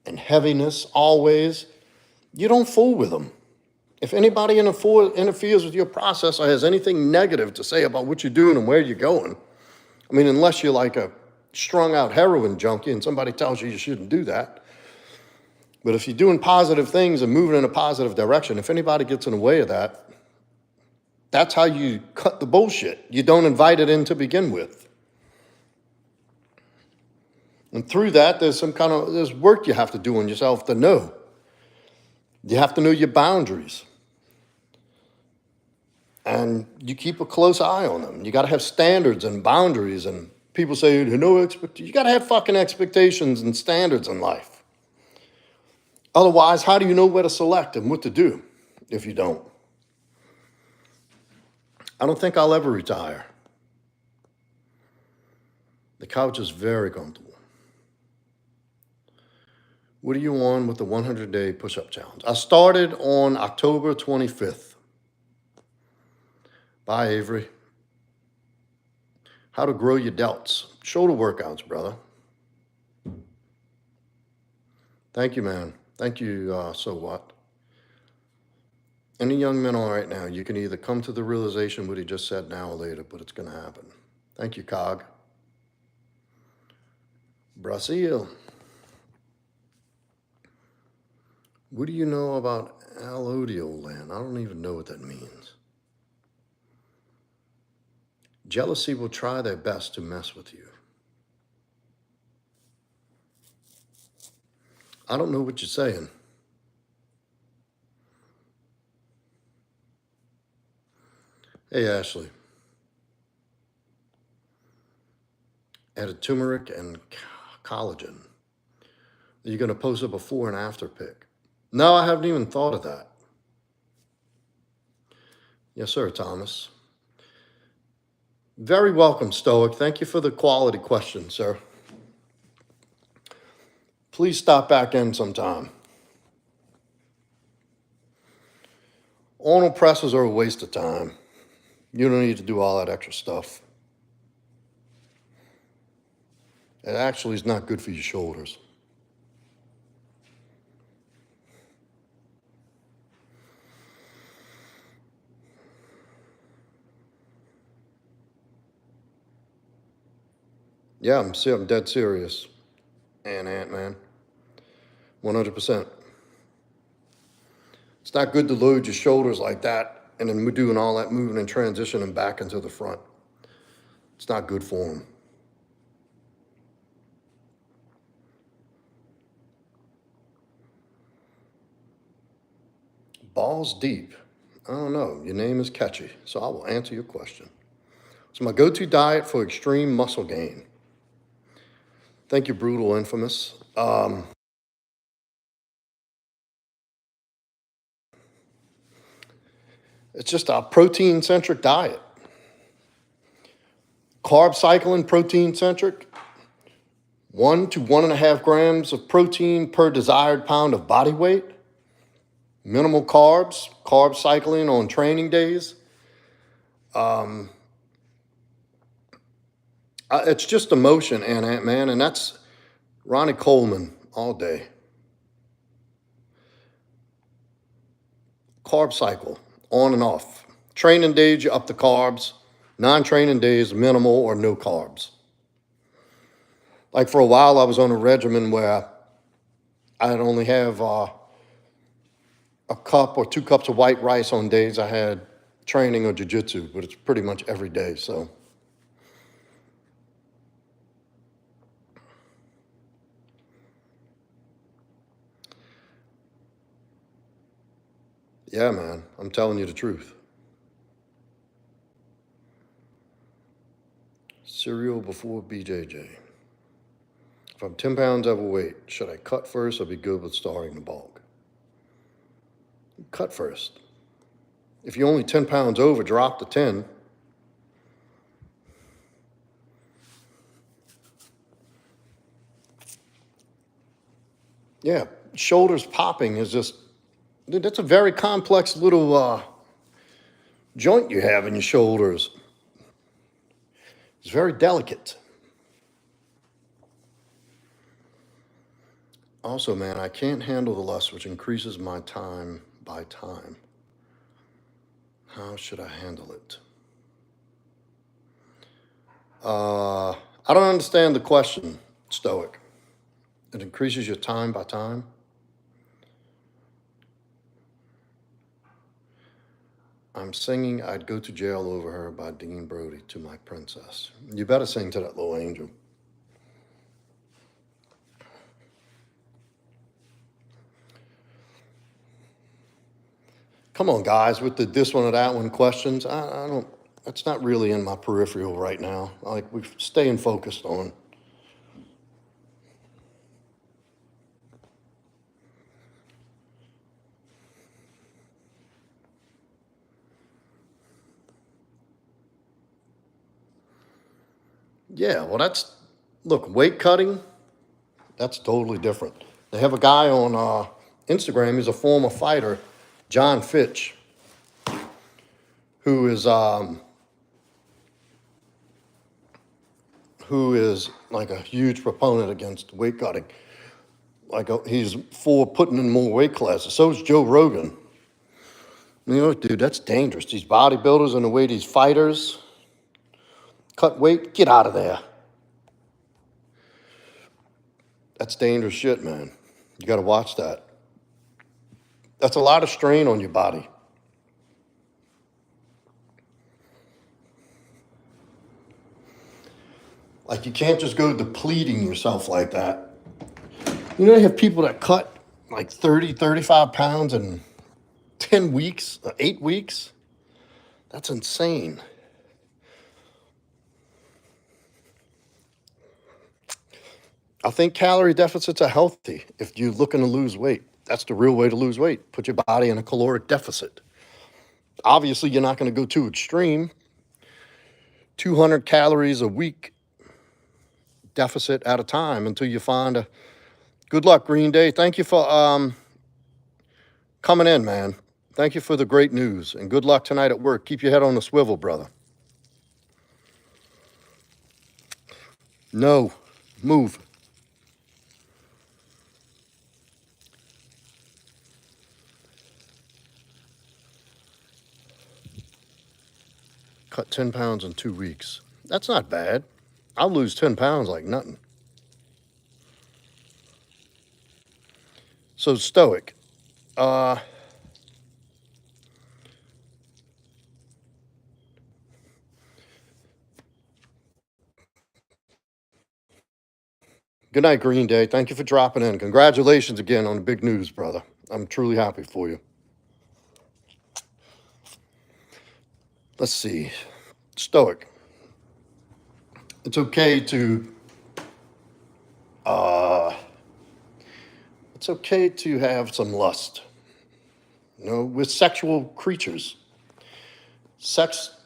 and heaviness always, you don't fool with them. If anybody interferes with your process or has anything negative to say about what you're doing and where you're going, I mean, unless you're like a strung out heroin junkie and somebody tells you shouldn't do that. But if you're doing positive things and moving in a positive direction, if anybody gets in the way of that, that's how you cut the bullshit. You don't invite it in to begin with. And through that, there's work you have to do on yourself to know. You have to know your boundaries. And you keep a close eye on them. You got to have standards and boundaries. And people say, no expectations. You got to have fucking expectations and standards in life. Otherwise, how do you know where to select and what to do if you don't? I don't think I'll ever retire. The couch is very comfortable. What are you on with the 100-day push-up challenge? I started on October 25th. Bye, Avery. How to grow your delts. Shoulder workouts, brother. Thank you, man. Thank you, so what? Any young men on right now, you can either come to the realization what he just said now or later, but it's going to happen. Thank you, Cog. Brazil. What do you know about allodial land? I don't even know what that means. Jealousy will try their best to mess with you. I don't know what you're saying. Hey, Ashley. Added turmeric and collagen. Are you going to post a before and after pic? No, I haven't even thought of that. Yes, sir, Thomas. Very welcome, Stoic. Thank you for the quality question, sir. Please stop back in sometime. Anal presses are a waste of time. You don't need to do all that extra stuff. It actually is not good for your shoulders. Yeah, I'm dead serious. And Ant-Man. 100%. It's not good to load your shoulders like that and then doing all that moving and transitioning back into the front. It's not good for them. Balls deep. I don't know. Your name is catchy, so I will answer your question. It's my go-to diet for extreme muscle gain. Thank you, Brutal Infamous. It's just a protein-centric diet. Carb cycling, protein-centric. 1 to 1.5 grams of protein per desired pound of body weight. Minimal carbs, carb cycling on training days. It's just emotion, Ant-Man, and that's Ronnie Coleman all day. Carb cycle, on and off. Training days, you up the carbs. Non-training days, minimal or no carbs. Like for a while, I was on a regimen where I'd only have a cup or 2 cups of white rice on days I had training or jiu-jitsu, but it's pretty much every day, so. Yeah, man, I'm telling you the truth. Cereal before BJJ. If I'm 10 pounds overweight, should I cut first or be good with starting to bulk? Cut first. If you're only 10 pounds over, drop to 10. Yeah, shoulders popping is just, dude, that's a very complex little joint you have in your shoulders. It's very delicate. Also, man, I can't handle the lust, which increases my time by time. How should I handle it? I don't understand the question, Stoic. It increases your time by time? I'm singing I'd Go to Jail Over Her by Dean Brody to my princess. You better sing to that little angel. Come on, guys, with the this one or that one questions. I don't, that's not really in my peripheral right now. Like, we're staying focused on. Yeah, well, look, weight cutting, that's totally different. They have a guy on Instagram, he's a former fighter, John Fitch, who is like a huge proponent against weight cutting. Like he's for putting in more weight classes. So is Joe Rogan. You know, dude, that's dangerous. These bodybuilders and the way these fighters cut weight, get out of there. That's dangerous shit, man. You got to watch that. That's a lot of strain on your body. Like, you can't just go depleting yourself like that. You know, you have people that cut like 30, 35 pounds in 10 weeks, 8 weeks. That's insane. I think calorie deficits are healthy if you're looking to lose weight. That's the real way to lose weight. Put your body in a caloric deficit. Obviously, you're not going to go too extreme. 200 calories a week deficit at a time until you find a good luck, Green Day. Thank you for coming in, man. Thank you for the great news, and good luck tonight at work. Keep your head on the swivel, brother. No, move. Cut 10 pounds in 2 weeks. That's not bad. I'll lose 10 pounds like nothing. So stoic. Good night, Green Day. Thank you for dropping in. Congratulations again on the big news, brother. I'm truly happy for you. Let's see. Stoic. It's okay to have some lust. You know, we're sexual creatures. Sex,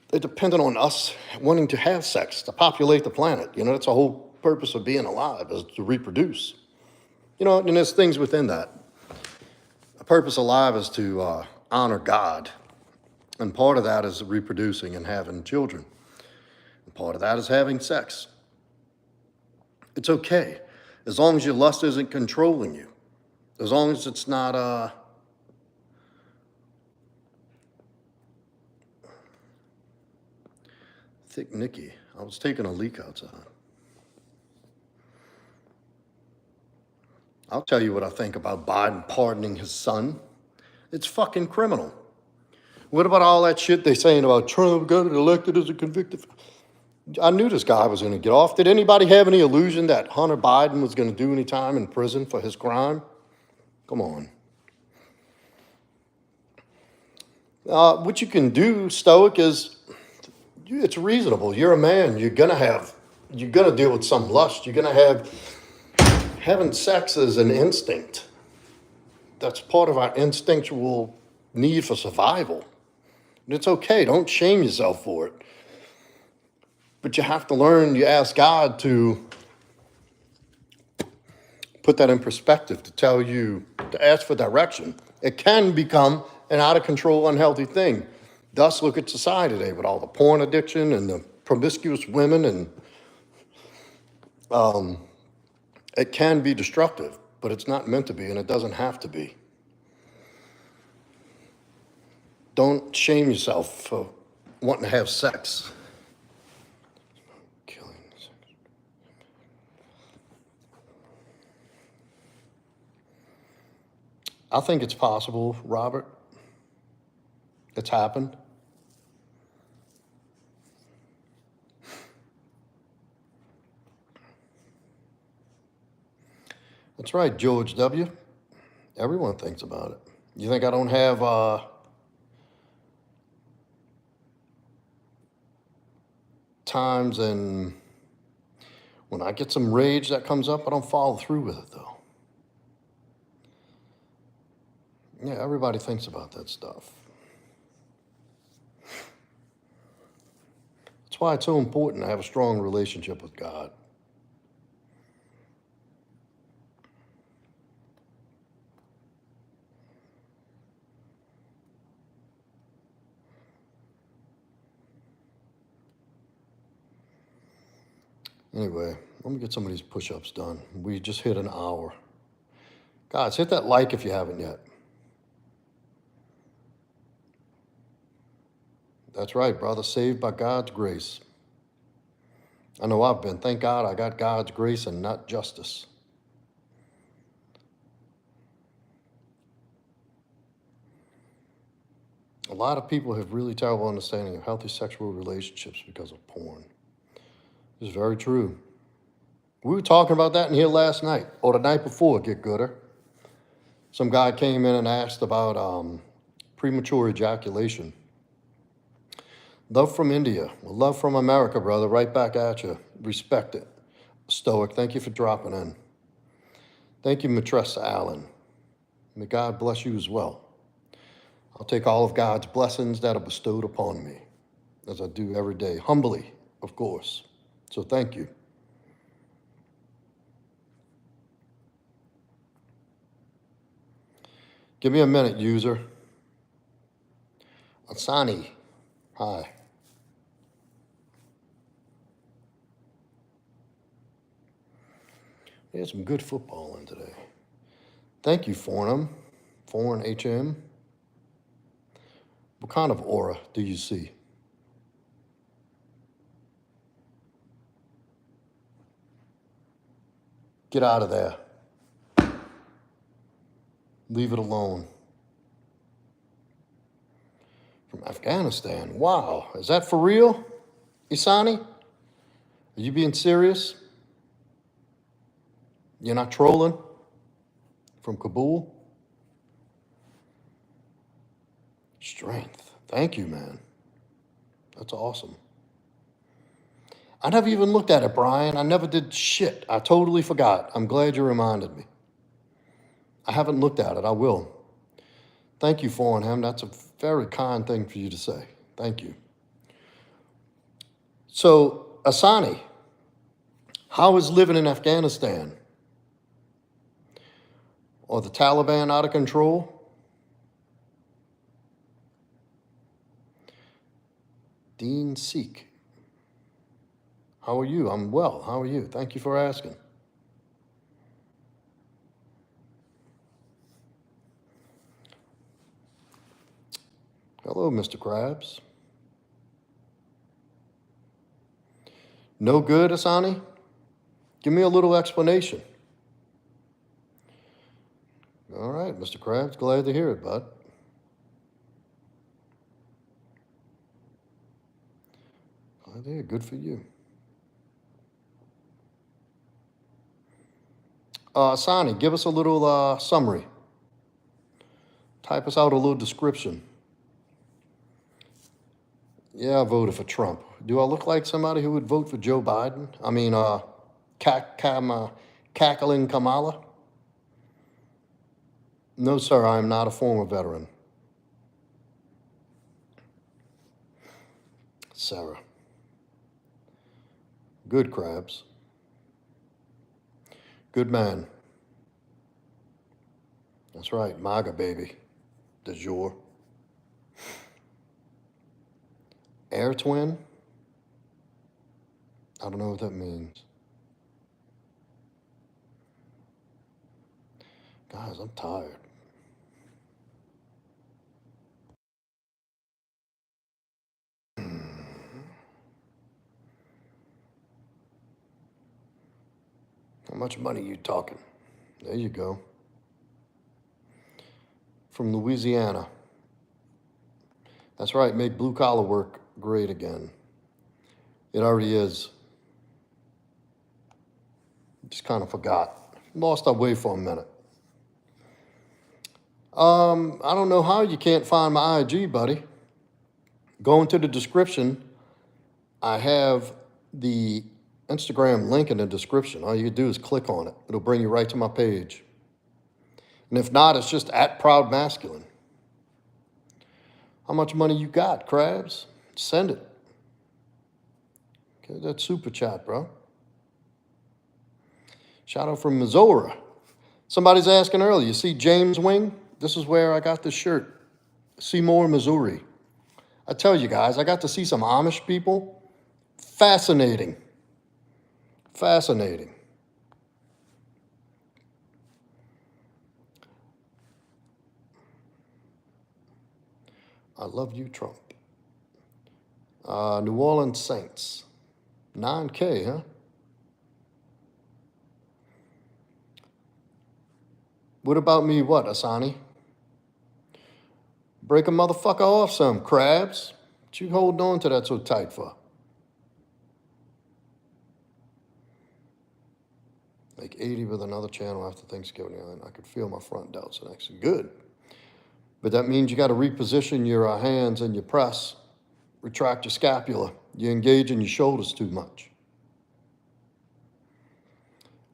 they're dependent on us wanting to have sex to populate the planet. You know, that's the whole purpose of being alive, is to reproduce. You know, and there's things within that. The purpose of life is to honor God. And part of that is reproducing and having children. And part of that is having sex. It's okay, as long as your lust isn't controlling you. As long as it's not, Thick Nicky, I was taking a leak outside. I'll tell you what I think about Biden pardoning his son. It's fucking criminal. What about all that shit they saying about Trump got elected as a convicted? I knew this guy was going to get off. Did anybody have any illusion that Hunter Biden was going to do any time in prison for his crime? Come on. What you can do, Stoic, is it's reasonable. You're a man. You're gonna deal with some lust. You're gonna having sex is an instinct. That's part of our instinctual need for survival. And it's okay. Don't shame yourself for it. But you have to learn, you ask God to put that in perspective, to ask for direction. It can become an out of control, unhealthy thing. Thus, look at society today with all the porn addiction and the promiscuous women, and it can be destructive, but it's not meant to be, and it doesn't have to be. Don't shame yourself for wanting to have sex. I think it's possible, Robert. It's happened. That's right, George W. Everyone thinks about it. You think I don't have times and when I get some rage that comes up, I don't follow through with it, though. Yeah, everybody thinks about that stuff. That's why it's so important to have a strong relationship with God. Anyway, let me get some of these push-ups done. We just hit an hour. Guys, hit that like if you haven't yet. That's right, brother. Saved by God's grace. I know I've been. Thank God I got God's grace and not justice. A lot of people have really terrible understanding of healthy sexual relationships because of porn. It's very true. We were talking about that in here last night, or the night before, get gooder. Some guy came in and asked about premature ejaculation. Love from India. Well, love from America, brother. Right back at you. Respect it. Stoic, thank you for dropping in. Thank you, Matressa Allen. May God bless you as well. I'll take all of God's blessings that are bestowed upon me, as I do every day, humbly, of course. So thank you. Give me a minute, user. Asani, hi. We had some good football in today. Thank you, Fornum. Foreign HM. What kind of aura do you see? Get out of there. Leave it alone. From Afghanistan. Wow. Is that for real, Isani? Are you being serious? You're not trolling? From Kabul? Strength. Thank you, man. That's awesome. I never even looked at it, Brian. I never did shit. I totally forgot. I'm glad you reminded me. I haven't looked at it. I will. Thank you, Farnham. That's a very kind thing for you to say. Thank you. So, Asani, how is living in Afghanistan? Are the Taliban out of control? Dean Seek. How are you? I'm well. How are you? Thank you for asking. Hello, Mr. Krabs. No good, Asani? Give me a little explanation. All right, Mr. Krabs, glad to hear it, bud. Glad to hear it. Good for you. Asani, give us a little summary. Type us out a little description. Yeah, I voted for Trump. Do I look like somebody who would vote for Joe Biden? I mean, cackling Kamala? No, sir, I am not a former veteran. Sarah. Good, Krabs. Good man. That's right, MAGA baby. De jour. Air twin? I don't know what that means. Guys, I'm tired. How much money you talking? There you go. From Louisiana. That's right, make blue collar work great again. It already is. Just kind of forgot. Lost our way for a minute. I don't know how you can't find my IG, buddy. Go into the description. I have the Instagram link in the description. All you do is click on it. It'll bring you right to my page. And if not, it's just at Proudmasculine. How much money you got, Krabs? Send it. Okay, that's super chat, bro. Shout out from Missouri. Somebody's asking earlier, you see James Wing? This is where I got this shirt. Seymour, Missouri. I tell you guys, I got to see some Amish people. Fascinating. Fascinating. I love you, Trump. New Orleans Saints. 9K, huh? What about me, what, Asani? Break a motherfucker off some, crabs. What you holding on to that so tight for? Like 80 with another channel after Thanksgiving. I could feel my front delts and actually good. But that means you got to reposition your hands and your press, retract your scapula. You're engaging your shoulders too much.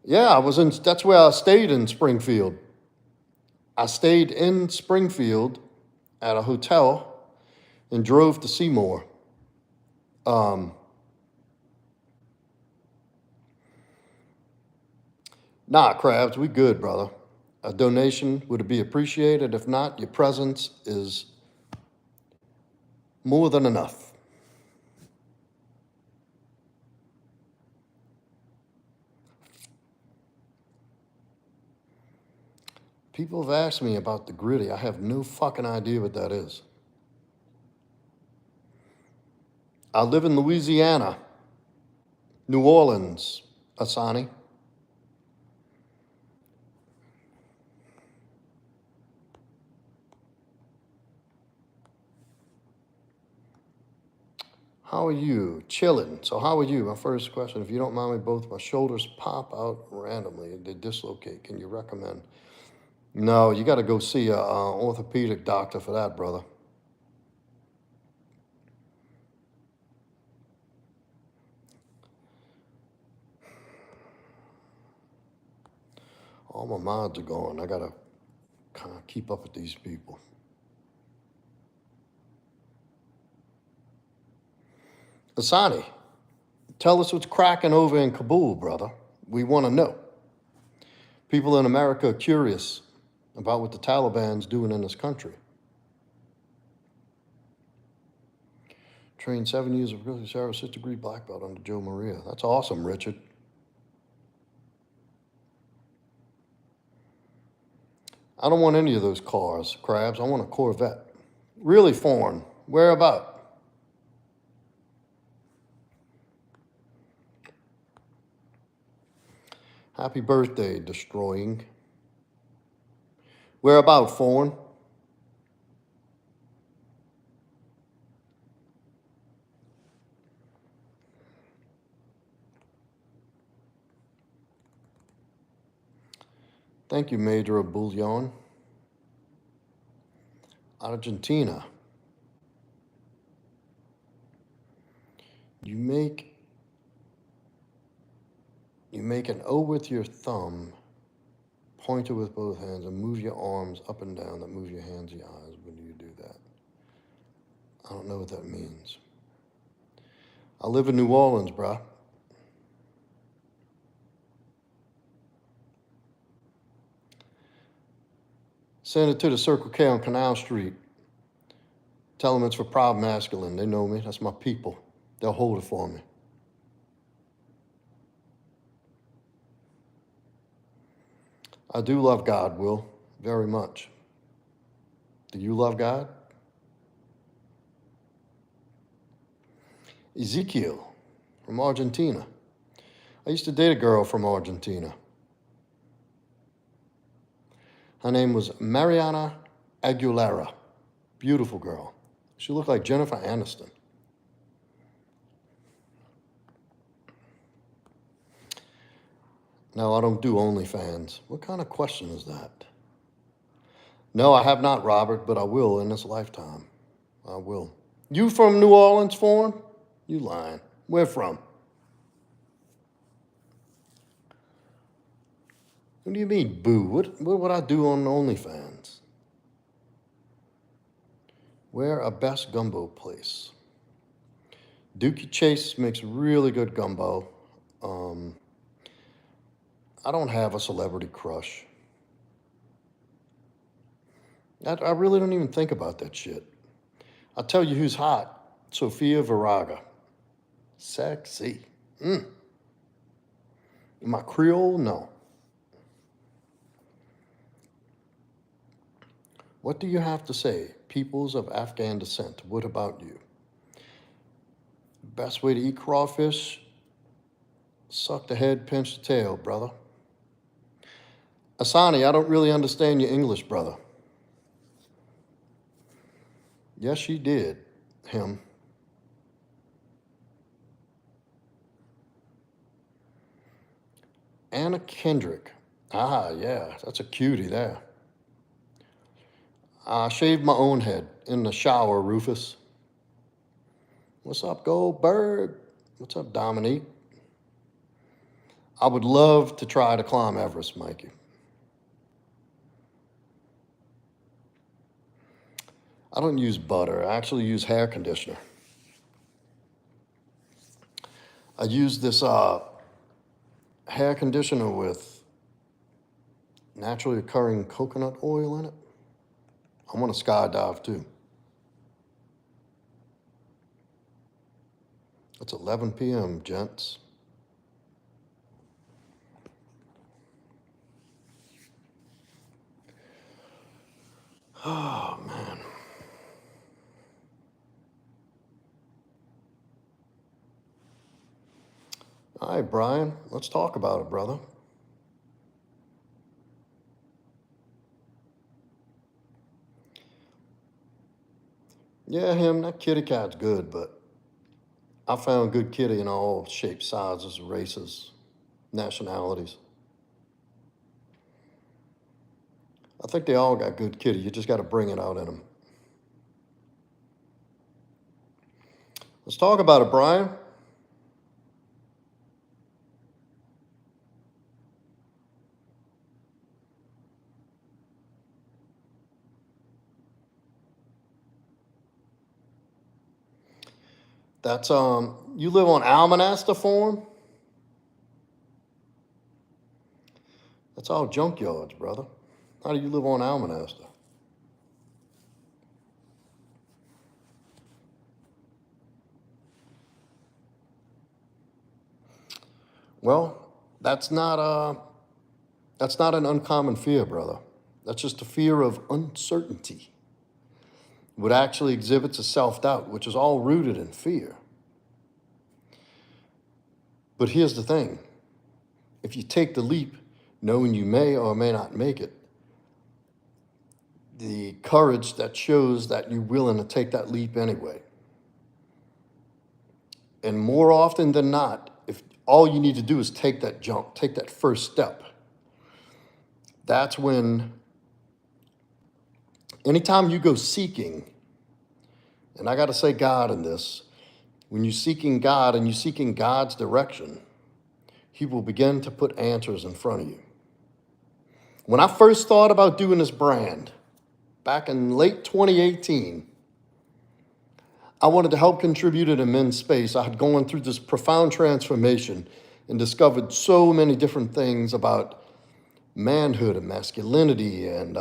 Yeah, that's where I stayed in Springfield. I stayed in Springfield at a hotel and drove to Seymour. Nah, Krabs, we good, brother. A donation would be appreciated. If not, your presence is more than enough. People have asked me about the gritty. I have no fucking idea what that is. I live in Louisiana, New Orleans, Asani. How are you? Chilling. So how are you? My first question, if you don't mind me, both my shoulders pop out randomly. They dislocate. Can you recommend? No, you got to go see a orthopedic doctor for that, brother. All my mods are gone. I got to kind of keep up with these people. Asani, tell us what's cracking over in Kabul, brother. We want to know. People in America are curious about what the Taliban's doing in this country. Trained 7 years of military service, 6th-degree black belt under Joe Maria. That's awesome, Richard. I don't want any of those cars, Krabs. I want a Corvette. Really foreign. Where about? Happy birthday, destroying. Where about, foreign? Thank you, Major of Bullion. Argentina. You make an O with your thumb, point it with both hands, and move your arms up and down. That move your hands, your eyes when you do that. I don't know what that means. I live in New Orleans, bruh. Send it to the Circle K on Canal Street. Tell them it's for Proudmasculine. They know me. That's my people. They'll hold it for me. I do love God, Will, very much. Do you love God? Ezekiel from Argentina. I used to date a girl from Argentina. Her name was Mariana Aguilera. Beautiful girl. She looked like Jennifer Aniston. No, I don't do OnlyFans. What kind of question is that? No, I have not, Robert, but I will in this lifetime. I will. You from New Orleans, foreign? You lying. Where from? What do you mean, boo? What would I do on OnlyFans? Where a best gumbo place? Dookie Chase makes really good gumbo. I don't have a celebrity crush. I really don't even think about that shit. I'll tell you who's hot. Sofia Vergara. Sexy. Am I Creole? No. What do you have to say? Peoples of Afghan descent. What about you? Best way to eat crawfish, suck the head, pinch the tail, brother. Asani, I don't really understand your English, brother. Yes, she did, him. Anna Kendrick. Ah, yeah, that's a cutie there. I shaved my own head in the shower, Rufus. What's up, Goldberg? What's up, Dominique? I would love to try to climb Everest, Mikey. I don't use butter. I actually use hair conditioner. I use this hair conditioner with naturally occurring coconut oil in it. I want to skydive too. It's 11 p.m., gents. Oh, man. All right, Brian, let's talk about it, brother. Yeah, that kitty cat's good, but I found good kitty in all shapes, sizes, races, nationalities. I think they all got good kitty. You just got to bring it out in them. Let's talk about it, Brian. That's you live on Almanasta Farm? That's all junkyards, brother. How do you live on Almanasta? Well, that's not an uncommon fear, brother. That's just a fear of uncertainty. What actually exhibits a self-doubt, which is all rooted in fear. But here's the thing. If you take the leap, knowing you may or may not make it, the courage that shows that you're willing to take that leap anyway. And more often than not, if all you need to do is take that jump, take that first step, that's when, anytime you go seeking, and I got to say God in this, when you're seeking God and you're seeking God's direction, He will begin to put answers in front of you. When I first thought about doing this brand, back in late 2018, I wanted to help contribute in a men's space. I had gone through this profound transformation and discovered so many different things about manhood and masculinity and,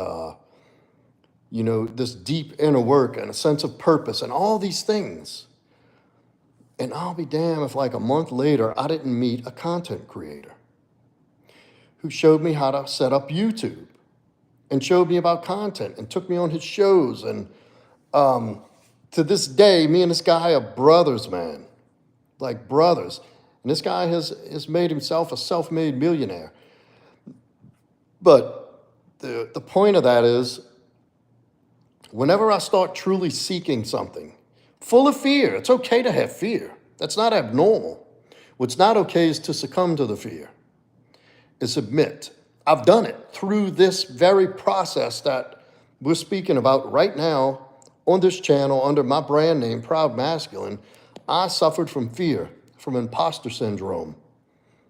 this deep inner work and a sense of purpose and all these things. And I'll be damned if like a month later, I didn't meet a content creator who showed me how to set up YouTube and showed me about content and took me on his shows. And to this day, me and this guy are brothers, man, like brothers. And this guy has made himself a self-made millionaire. But the point of that is, whenever I start truly seeking something, full of fear, it's okay to have fear. That's not abnormal. What's not okay is to succumb to the fear. Is submit. I've done it through this very process that we're speaking about right now on this channel under my brand name, Proudmasculine. I suffered from fear, from imposter syndrome.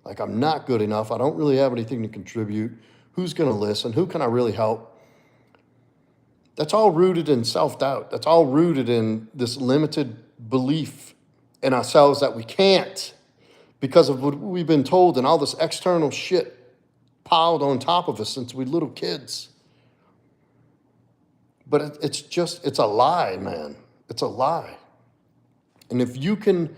Like I'm not good enough. I don't really have anything to contribute. Who's going to listen? Who can I really help? That's all rooted in self-doubt. That's all rooted in this limited belief in ourselves that we can't because of what we've been told and all this external shit piled on top of us since we're little kids. But it's a lie, man. It's a lie. And if you can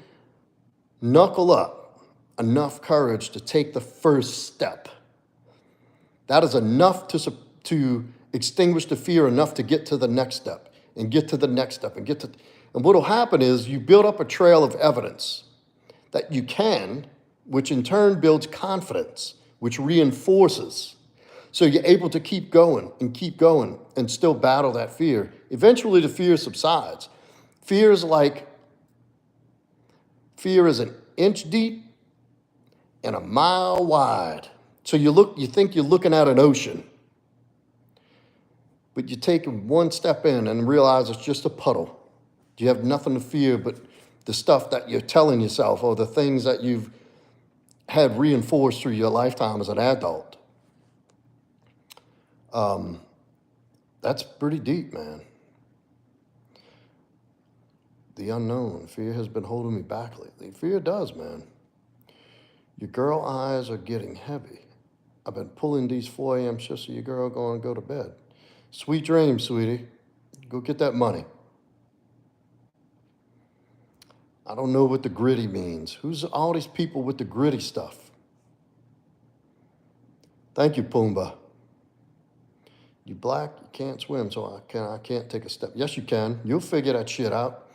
knuckle up enough courage to take the first step, that is enough to extinguish the fear enough to get to the next step and get to the next step and And what will happen is you build up a trail of evidence that you can, which in turn builds confidence, which reinforces. So you're able to keep going and still battle that fear. Eventually the fear subsides. Fear is an inch deep and a mile wide. So you think you're looking at an ocean, but you take one step in and realize it's just a puddle. You have nothing to fear but the stuff that you're telling yourself or the things that you've had reinforced through your lifetime as an adult. That's pretty deep, man. The unknown. Fear has been holding me back lately. Fear does, man. Your girl eyes are getting heavy. I've been pulling these 4 a.m. shifts so your girl going to go to bed. Sweet dreams, sweetie. Go get that money. I don't know what the gritty means. Who's all these people with the gritty stuff? Thank you, Pumbaa. You black, you can't swim, so I can't take a step. Yes, you can. You'll figure that shit out.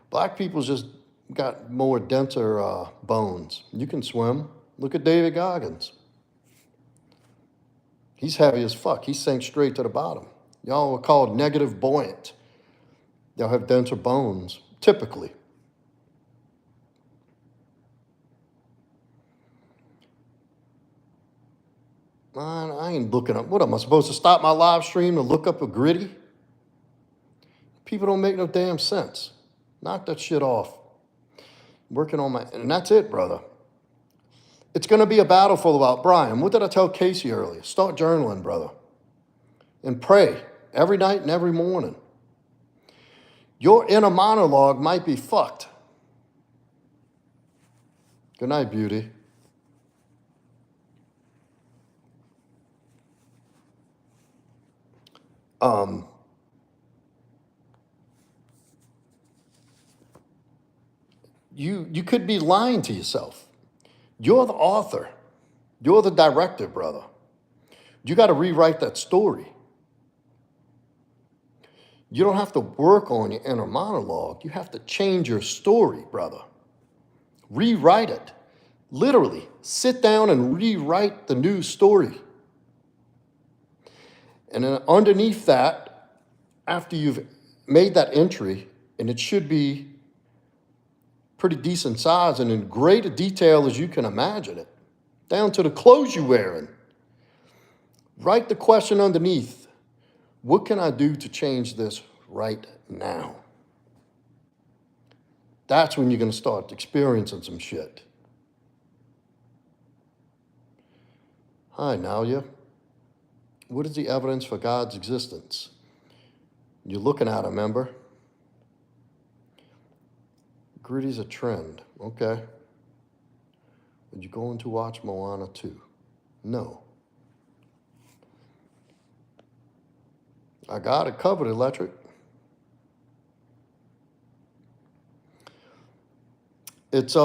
Black people's just got more denser bones. You can swim. Look at David Goggins. He's heavy as fuck. He sank straight to the bottom. Y'all are called negative buoyant. Y'all have denser bones, typically. Man, I ain't looking up. What am I supposed to stop my live stream to look up a gritty? People don't make no damn sense. Knock that shit off. Working on and that's it, brother. It's going to be a battle for about Brian. What did I tell Casey earlier? Start journaling, brother. And pray every night and every morning. Your inner monologue might be fucked. Good night, beauty. You could be lying to yourself. You're the author. You're the director, brother. You got to rewrite that story. You don't have to work on your inner monologue. You have to change your story, brother. Rewrite it. Literally, sit down and rewrite the new story. And then underneath that, after you've made that entry, and it should be pretty decent size and in great a detail as you can imagine it, down to the clothes you're wearing. Write the question underneath. What can I do to change this right now? That's when you're going to start experiencing some shit. Hi, Nalia. What is the evidence for God's existence? You're looking at it, remember? Gritty's a trend. Okay. Are you going to watch Moana 2? No. I got it covered, Electric. It's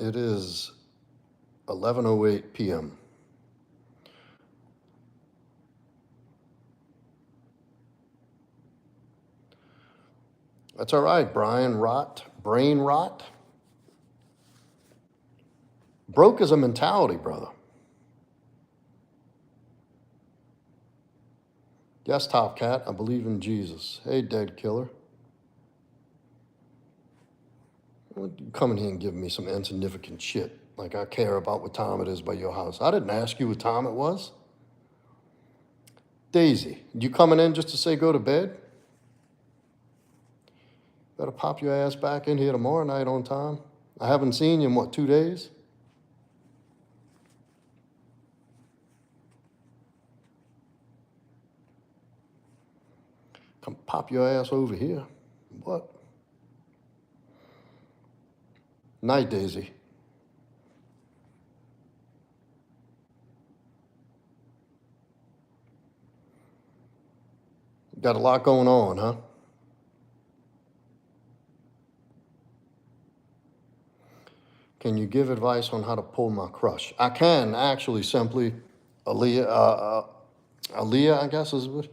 It is 11:08 p.m. That's all right, brain rot. Broke is a mentality, brother. Yes, Top Cat, I believe in Jesus. Hey, dead killer. You come in here and give me some insignificant shit, like I care about what time it is by your house. I didn't ask you what time it was. Daisy, you coming in just to say go to bed? Better pop your ass back in here tomorrow night on time. I haven't seen you in, what, 2 days? Come pop your ass over here. What? Night, Daisy. Got a lot going on, huh? Can you give advice on how to pull my crush? I can actually simply, Aaliyah, I guess is what.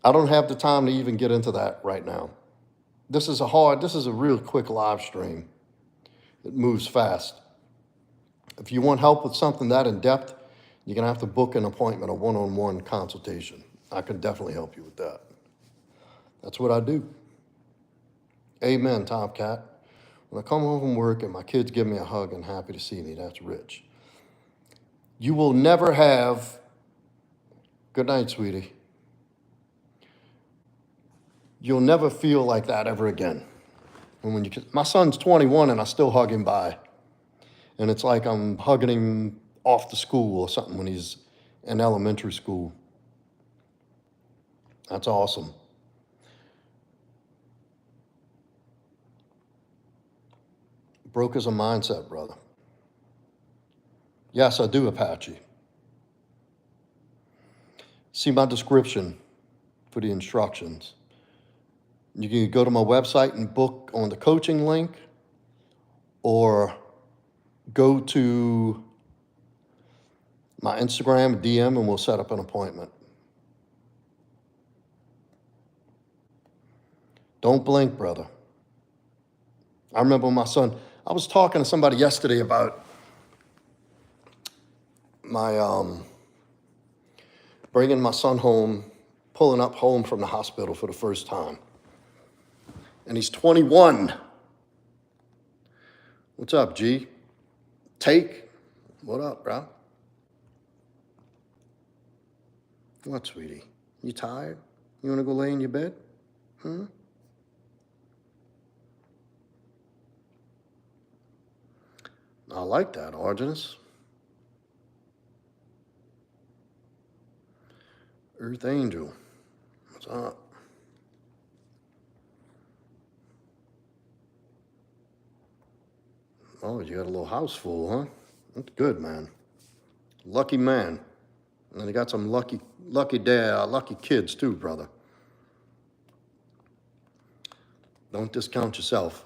I don't have the time to even get into that right now. This is a real quick live stream. It moves fast. If you want help with something that in depth, you're gonna have to book an appointment, a one-on-one consultation. I can definitely help you with that. That's what I do. Amen, Tomcat. When I come home from work and my kids give me a hug and happy to see me, that's rich. You will never have, good night, sweetie. You'll never feel like that ever again. My son's 21 and I still hug him by. And it's like I'm hugging him off to school or something when he's in elementary school. That's awesome. Broke is a mindset, brother. Yes, I do, Apache. See my description for the instructions. You can go to my website and book on the coaching link, or go to my Instagram, DM, and we'll set up an appointment. Don't blink, brother. I remember my son, I was talking to somebody yesterday about my bringing my son home, pulling up home from the hospital for the first time. And he's 21. What's up, G? Take. What up, bro? What, sweetie? You tired? You want to go lay in your bed? I like that, Arginus. Earth Angel. What's up? Oh, you got a little house full, huh? That's good, man. Lucky man. And you got some lucky kids too, brother. Don't discount yourself.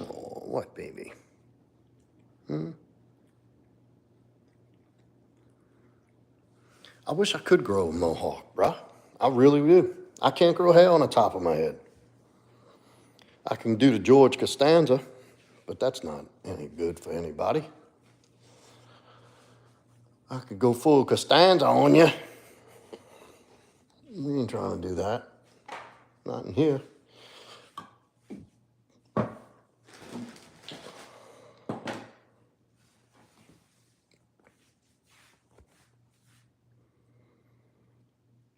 Oh, what, baby? I wish I could grow a mohawk, bruh. I really do. I can't grow hair on the top of my head. I can do the George Costanza, but that's not any good for anybody. I could go full Costanza on you. We ain't trying to do that. Not in here.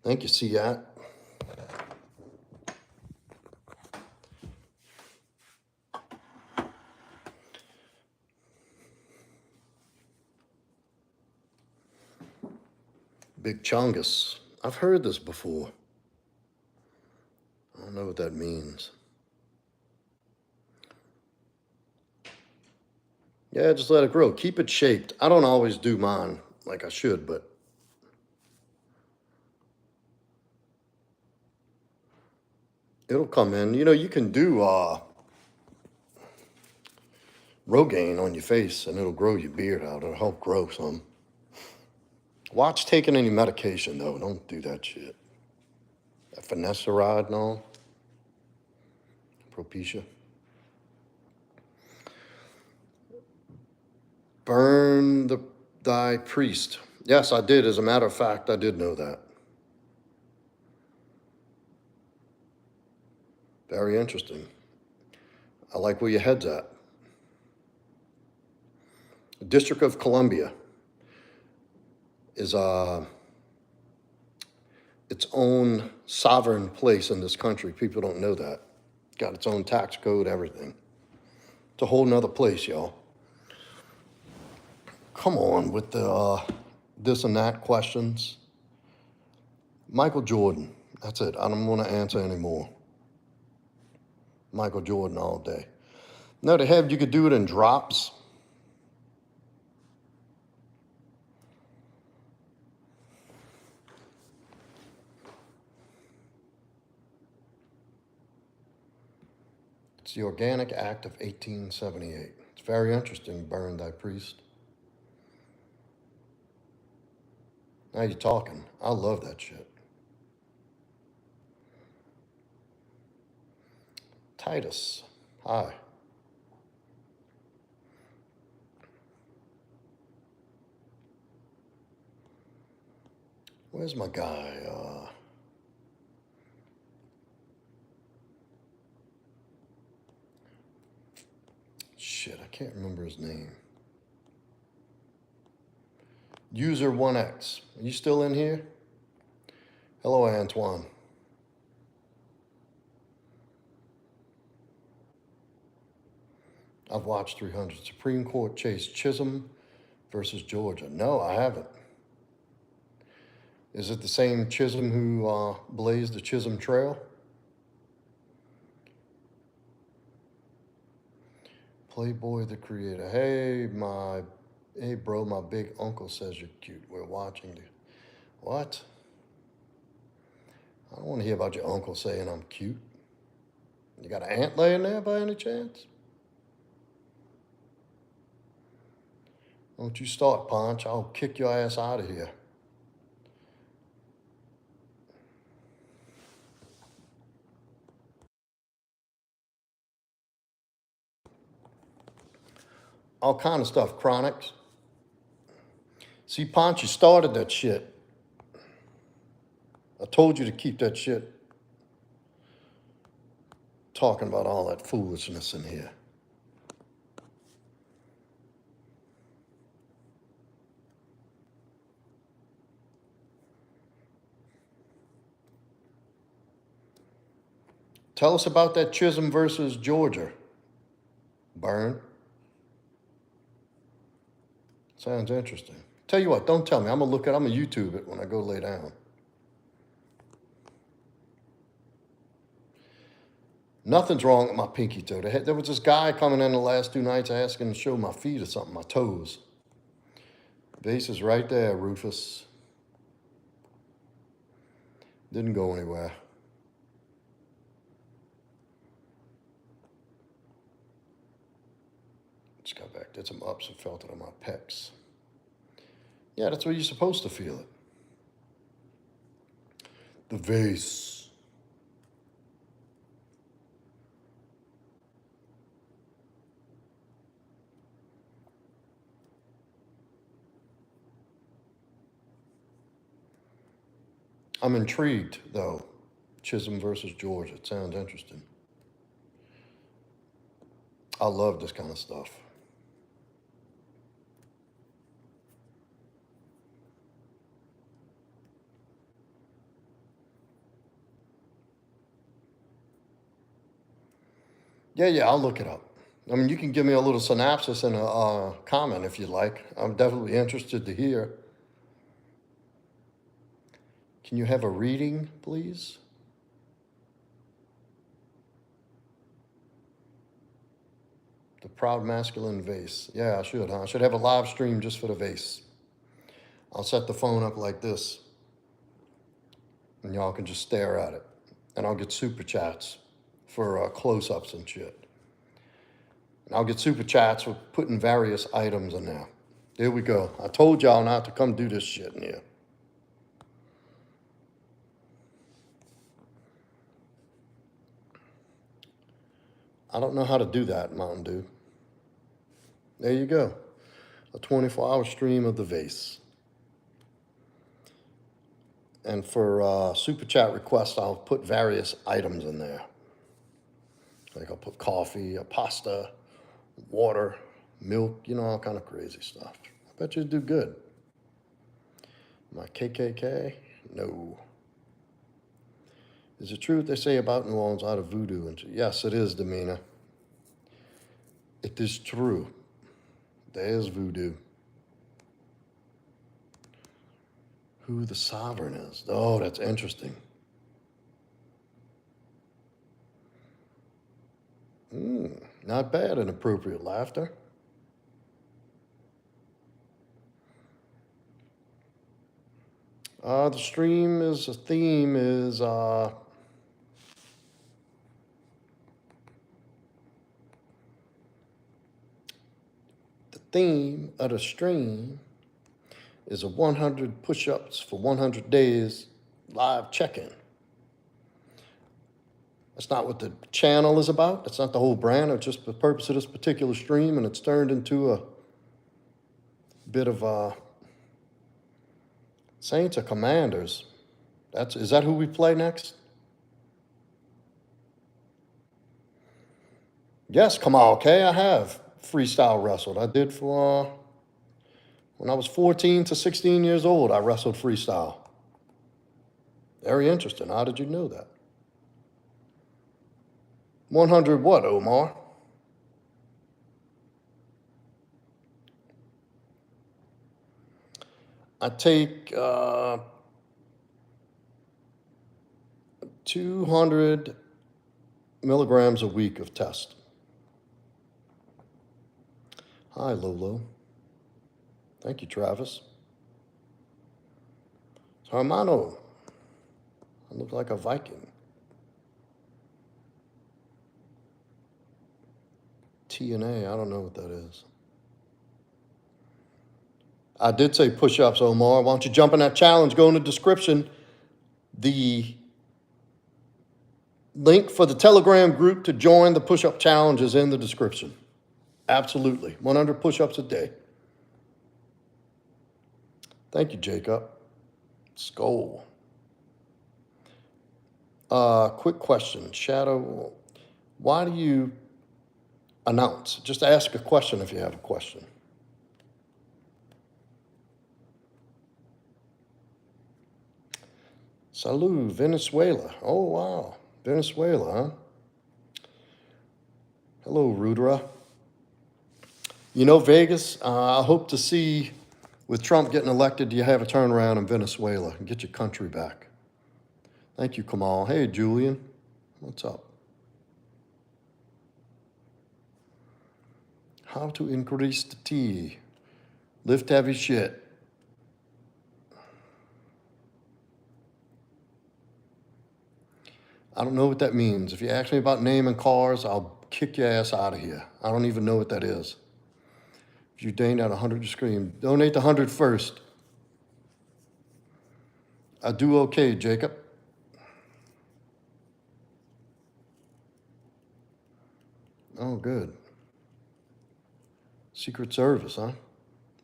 Thank you, Siat. Big Chungus. I've heard this before. I don't know what that means. Yeah, just let it grow. Keep it shaped. I don't always do mine like I should, but it'll come in. You know, you can do Rogaine on your face and it'll grow your beard out. It'll help grow some. Watch taking any medication, though. Don't do that shit. That finasteride and all. Propecia. Burn thy priest. Yes, I did. As a matter of fact, I did know that. Very interesting. I like where your head's at. The District of Columbia is its own sovereign place in this country. People don't know that. Got its own tax code, everything. It's a whole nother place, y'all. Come on with the this and that questions. Michael Jordan. That's it. I don't want to answer anymore. Michael Jordan all day. No, they have, you could do it in drops. It's the Organic Act of 1878. It's very interesting, Burn Thy Priest. Now you're talking. I love that shit. Titus, hi. Where's my guy? Shit, I can't remember his name. User 1X. Are you still in here? Hello, Antoine. I've watched 300. Supreme Court case Chisholm versus Georgia. No, I haven't. Is it the same Chisholm who blazed the Chisholm Trail? Playboy the creator. Hey bro, my big uncle says you're cute. We're watching you. What? I don't want to hear about your uncle saying I'm cute. You got an aunt laying there by any chance? Don't you start, Ponch. I'll kick your ass out of here. All kind of stuff. Chronics. See, Ponch, you started that shit. I told you to keep that shit talking about all that foolishness in here. Tell us about that Chisholm versus Georgia. Burn. Sounds interesting. Tell you what, don't tell me. I'm gonna YouTube it when I go lay down. Nothing's wrong with my pinky toe. There was this guy coming in the last 2 nights asking to show my feet or something, my toes. Base is right there, Rufus. Didn't go anywhere. Just got back, did some ups and felt it on my pecs. Yeah, that's where you're supposed to feel it. The vase. I'm intrigued, though. Chisholm versus Georgia. It sounds interesting. I love this kind of stuff. Yeah, I'll look it up. I mean, you can give me a little synopsis and a comment if you'd like. I'm definitely interested to hear. Can you have a reading, please? The Proudmasculine vase. Yeah, I should, huh? I should have a live stream just for the vase. I'll set the phone up like this, and y'all can just stare at it. And I'll get super chats for close-ups and shit. And I'll get super chats for putting various items in there. There we go. I told y'all not to come do this shit in here. I don't know how to do that, Mountain Dew. There you go. A 24-hour stream of the vase. And for super chat requests, I'll put various items in there. Like I'll put coffee, a pasta, water, milk, all kind of crazy stuff. I bet you'd do good. My KKK? No. Is it true what they say about New Orleans out of voodoo? And yes, it is, Demina. It is true. There is voodoo. Who the sovereign is? Oh, that's interesting. Not bad, inappropriate laughter. The theme is theme of the stream is a 100 push-ups for 100 days live check-in. That's not what the channel is about. That's not the whole brand. It's just the purpose of this particular stream, and it's turned into a bit of Saints or Commanders. Is that who we play next? Yes, come on, okay. I have freestyle wrestled. I did for when I was 14 to 16 years old. I wrestled freestyle. Very interesting. How did you know that? 100 what, Omar? I take 200 milligrams a week of test. Hi, Lolo. Thank you, Travis. Hermano, I look like a Viking. TNA, I don't know what that is. I did say push-ups, Omar. Why don't you jump in that challenge? Go in the description. The link for the Telegram group to join the push-up challenge is in the description. Absolutely. 100 push-ups a day. Thank you, Jacob. Skull. Quick question. Shadow, why do you announce? Just ask a question if you have a question. Salud, Venezuela. Oh, wow. Venezuela, huh? Hello, Rudra. You know, Vegas, I hope to see, with Trump getting elected, do you have a turnaround in Venezuela and get your country back? Thank you, Kamal. Hey, Julian. What's up? How to increase the T. Lift heavy shit. I don't know what that means. If you ask me about naming cars, I'll kick your ass out of here. I don't even know what that is. If you donate 100, you scream. Donate the 100 first. I do okay, Jacob. Oh, good. Secret Service, huh?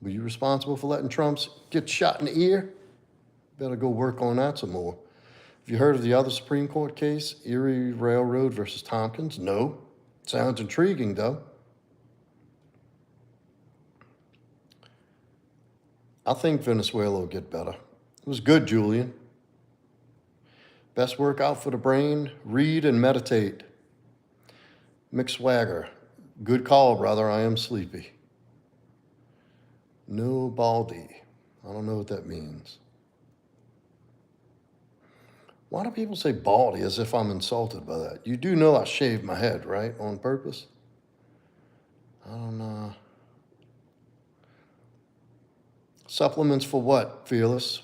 Were you responsible for letting Trump get shot in the ear? Better go work on that some more. Have you heard of the other Supreme Court case, Erie Railroad versus Tompkins? No. Sounds intriguing, though. I think Venezuela will get better. It was good, Julian. Best workout for the brain, read and meditate. Mick Swagger, good call, brother. I am sleepy. No baldy. I don't know what that means. Why do people say baldy as if I'm insulted by that? You do know I shaved my head, right? On purpose? I don't know. Supplements for what, Fearless?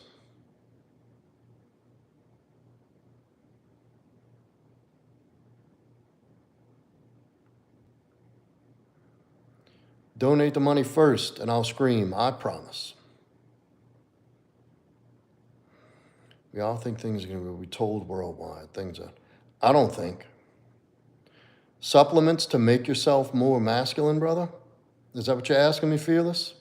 Donate the money first and I'll scream, I promise. We all think things are going to be told worldwide. I don't think. Supplements to make yourself more masculine, brother? Is that what you're asking me, Fearless?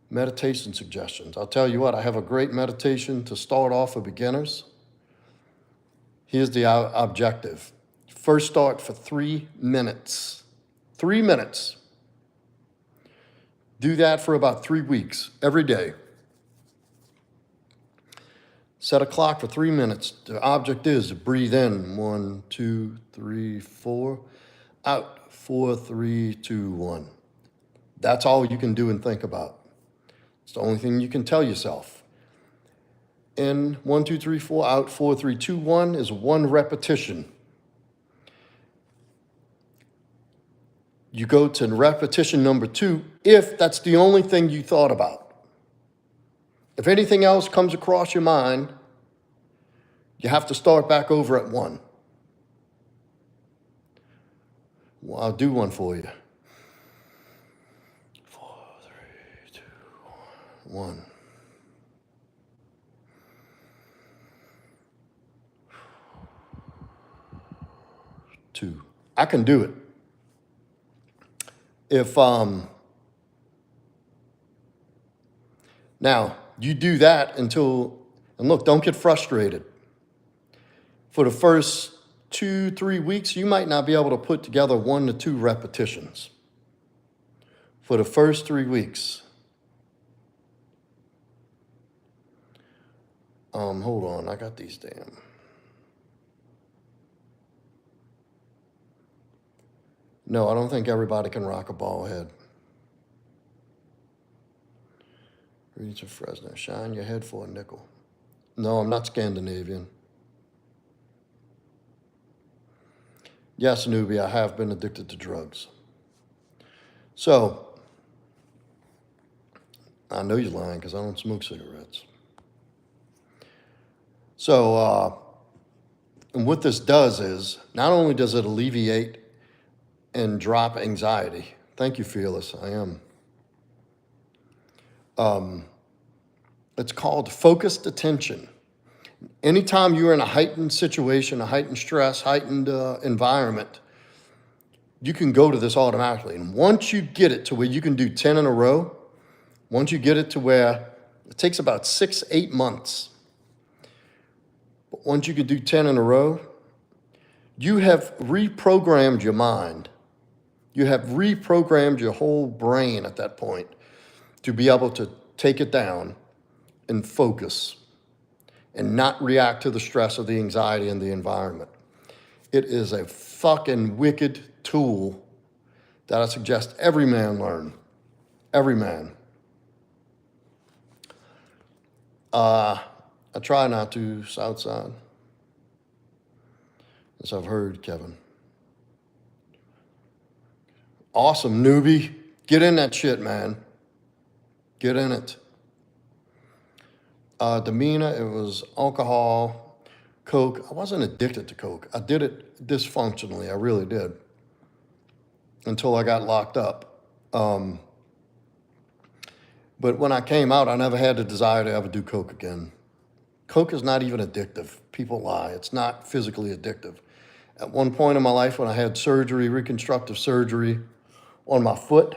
Meditation suggestions. I'll tell you what, I have a great meditation to start off for beginners. Here's the objective. First start for 3 minutes. 3 minutes. Do that for about 3 weeks, every day. Set a clock for 3 minutes. The object is to breathe in, 1, 2, 3, 4. Out, 4, 3, 2, 1. That's all you can do and think about. It's the only thing you can tell yourself. In, 1, 2, 3, 4, out, 4, 3, 2, 1 is 1 repetition. You go to repetition number 2 if that's the only thing you thought about. If anything else comes across your mind, you have to start back over at 1. Well, I'll do one for you. 4, 3, 2, 1. Two. I can do it. If now you do that until, and look, don't get frustrated. For the first 2, 3 weeks, you might not be able to put together 1 to 2 repetitions. For the first 3 weeks. Hold on, I got these damn. No, I don't think everybody can rock a ball head. Reach of Fresno, shine your head for a nickel. No, I'm not Scandinavian. Yes, newbie, I have been addicted to drugs. So, I know you're lying because I don't smoke cigarettes. So, and what this does is, not only does it alleviate and drop anxiety. Thank you, Fearless, I am. It's called focused attention. Anytime you're in a heightened situation, a heightened stress, heightened environment, you can go to this automatically. And once you get it to where you can do 10 in a row, once you get it to where it takes about 6, 8 months, but once you can do 10 in a row, you have reprogrammed your mind. You have reprogrammed your whole brain at that point to be able to take it down and focus and not react to the stress of the anxiety and the environment. It is a fucking wicked tool that I suggest every man learn. Every man. I try not to, Southside. As I've heard, Kevin. Awesome, newbie. Get in that shit, man. Get in it. Demeanor, it was alcohol, coke. I wasn't addicted to coke. I did it dysfunctionally. I really did. Until I got locked up. But when I came out, I never had the desire to ever do coke again. Coke is not even addictive. People lie. It's not physically addictive. At one point in my life when I had surgery, reconstructive surgery on my foot,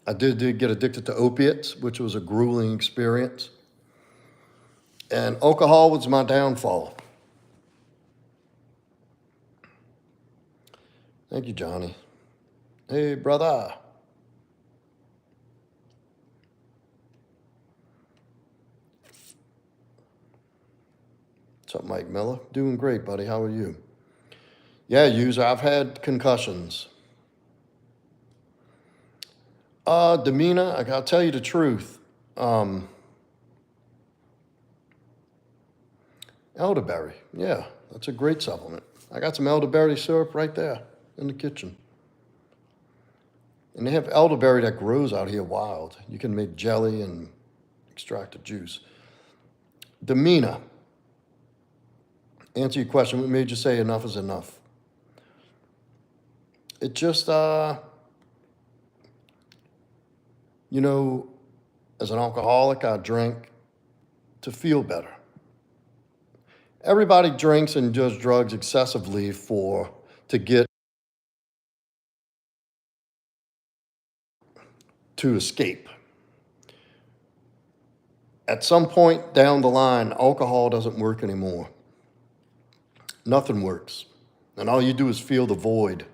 I did get addicted to opiates, which was a grueling experience. And alcohol was my downfall. Thank you, Johnny. Hey, brother. What's up, Mike Miller? Doing great, buddy. How are you? Yeah, user, I've had concussions. Demeanor, I gotta tell you the truth. Elderberry, yeah, that's a great supplement. I got some elderberry syrup right there in the kitchen. And they have elderberry that grows out here wild. You can make jelly and extract the juice. Demeanor, answer your question, what made you say enough is enough? It just, you know, as an alcoholic, I drank to feel better. Everybody drinks and does drugs excessively to get to escape. At some point down the line, alcohol doesn't work anymore. Nothing works. And all you do is feel the void.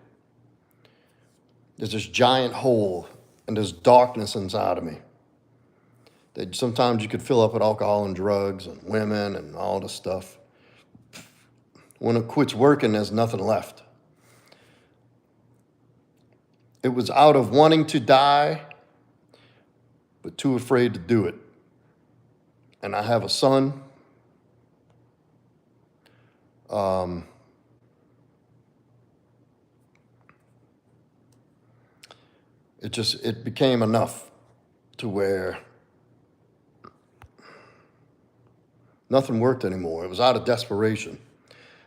There's this giant hole and there's darkness inside of me. That sometimes you could fill up with alcohol and drugs and women and all this stuff. When it quits working, there's nothing left. It was out of wanting to die, but too afraid to do it. And I have a son. It became enough to where nothing worked anymore. It was out of desperation,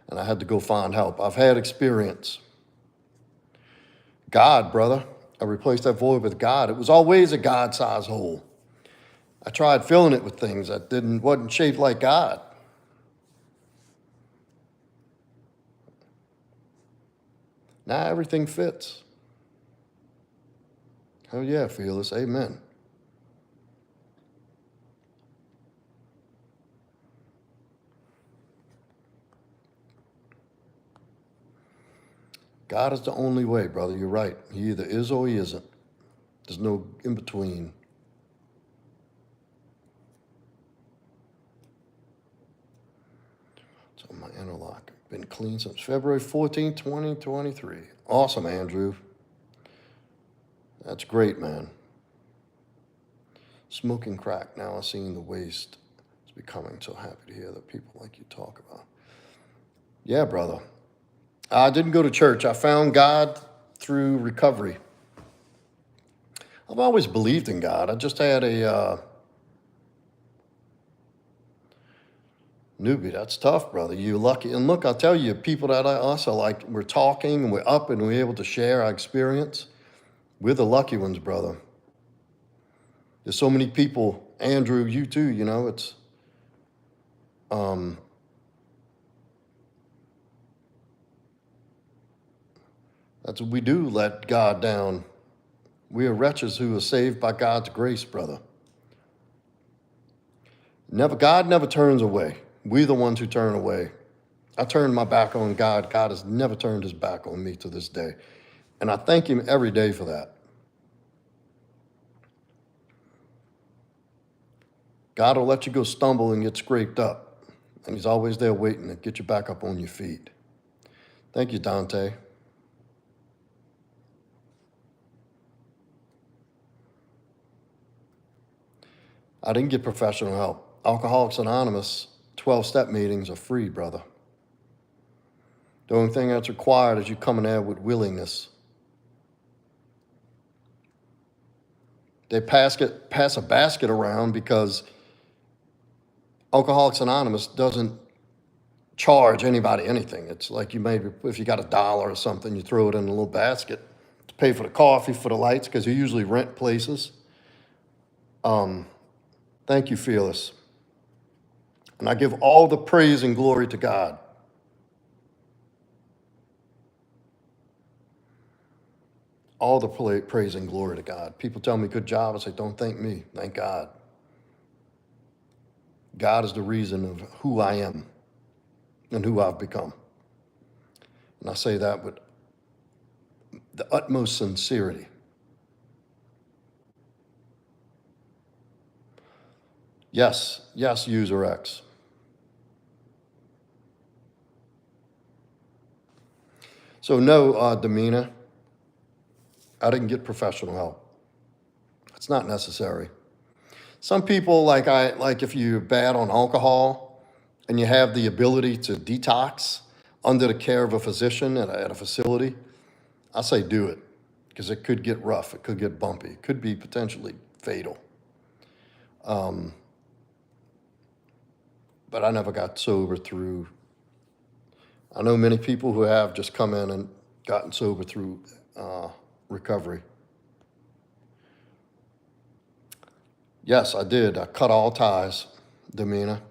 and I had to go find help. I've had experience. God, brother. I replaced that void with God. It was always a God-sized hole. I tried filling it with things that wasn't shaped like God. Now everything fits. Hell yeah, Fearless. Amen. God is the only way, brother. You're right. He either is or he isn't. There's no in between. So my interlock been clean since February 14, 2023. Awesome, Andrew. That's great, man. Smoking crack. Now I'm seeing the waste. It's becoming so happy to hear that people like you talk about. Yeah, brother. I didn't go to church. I found God through recovery. I've always believed in God. I just had a newbie. That's tough, brother. You're lucky. And look, I'll tell you, people that us are like, we're talking and we're up and we're able to share our experience. We're the lucky ones, brother. There's so many people, Andrew, you too, it's, that's what we do, let God down. We are wretches who are saved by God's grace, brother. God never turns away. We're the ones who turn away. I turned my back on God. God has never turned his back on me to this day. And I thank him every day for that. God will let you go stumble and get scraped up. And he's always there waiting to get you back up on your feet. Thank you, Dante. I didn't get professional help. Alcoholics Anonymous 12-step meetings are free, brother. The only thing that's required is you come in there with willingness. They pass a basket around because Alcoholics Anonymous doesn't charge anybody anything. It's like if you got $1 or something, you throw it in a little basket to pay for the coffee, for the lights, because you usually rent places. Thank you, Fearless. And I give all the praise and glory to God. All the praise and glory to God. People tell me, good job. I say, don't thank me. Thank God. God is the reason of who I am and who I've become. And I say that with the utmost sincerity. Yes, User X. So no, Damina, I didn't get professional help. It's not necessary. Some people, like if you're bad on alcohol and you have the ability to detox under the care of a physician at a facility, I say do it, because it could get rough, it could get bumpy, it could be potentially fatal. But I never got sober through. I know many people who have just come in and gotten sober through recovery. Yes, I did. I cut all ties, Damina.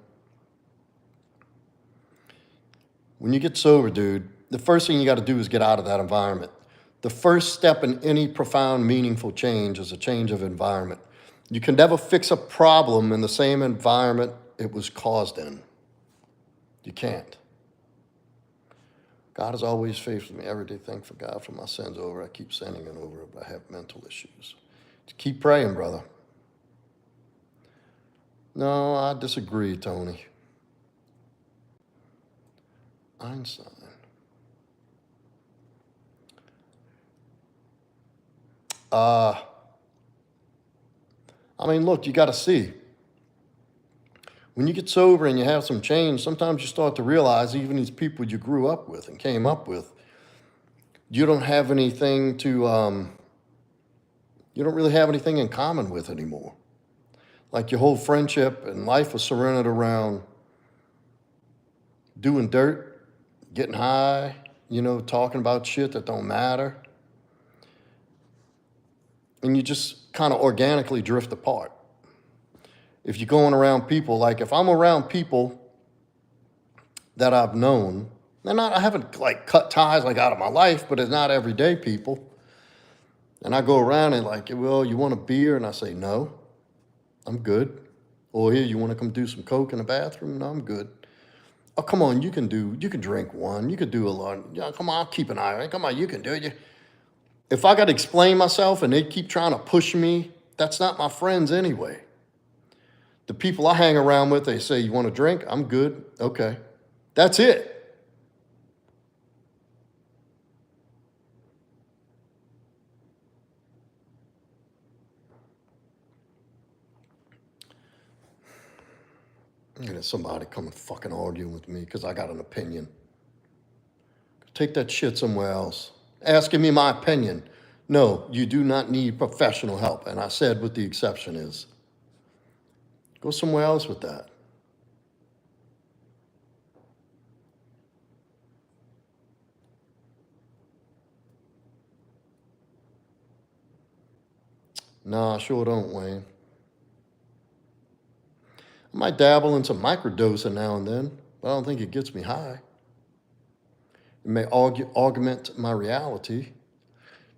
When you get sober, dude, the first thing you got to do is get out of that environment. The first step in any profound, meaningful change is a change of environment. You can never fix a problem in the same environment it was caused in. You can't. God is always faithful to me. Every day, thank for God for my sins over. I keep sending it over, but I have mental issues. Just keep praying, brother. No, I disagree, Tony. Einstein. I mean, look, you got to see. When you get sober and you have some change, sometimes you start to realize even these people you grew up with and came up with, you don't have anything to, you don't really have anything in common with anymore. Like your whole friendship and life was surrounded around doing dirt, getting high, talking about shit that don't matter. and you just kind of organically drift apart. If you're going around people, like if I'm around people that I've known, I haven't like cut ties like out of my life, but it's not everyday people. And I go around and like, well, you want a beer? And I say, no, I'm good. Or here, you want to come do some coke in the bathroom? No, I'm good. Oh, come on, you can drink one. You can do a lot. Yeah, come on, I'll keep an eye on it. Come on, you can do it. If I got to explain myself and they keep trying to push me, that's not my friends anyway. The people I hang around with, they say, you want a drink? I'm good. Okay. That's it. And there's somebody coming fucking arguing with me because I got an opinion. Take that shit somewhere else. Asking me my opinion. No, you do not need professional help. And I said what the exception is. Go somewhere else with that. No, I sure don't, Wayne. I might dabble in some microdosing now and then, but I don't think it gets me high. It may augment my reality,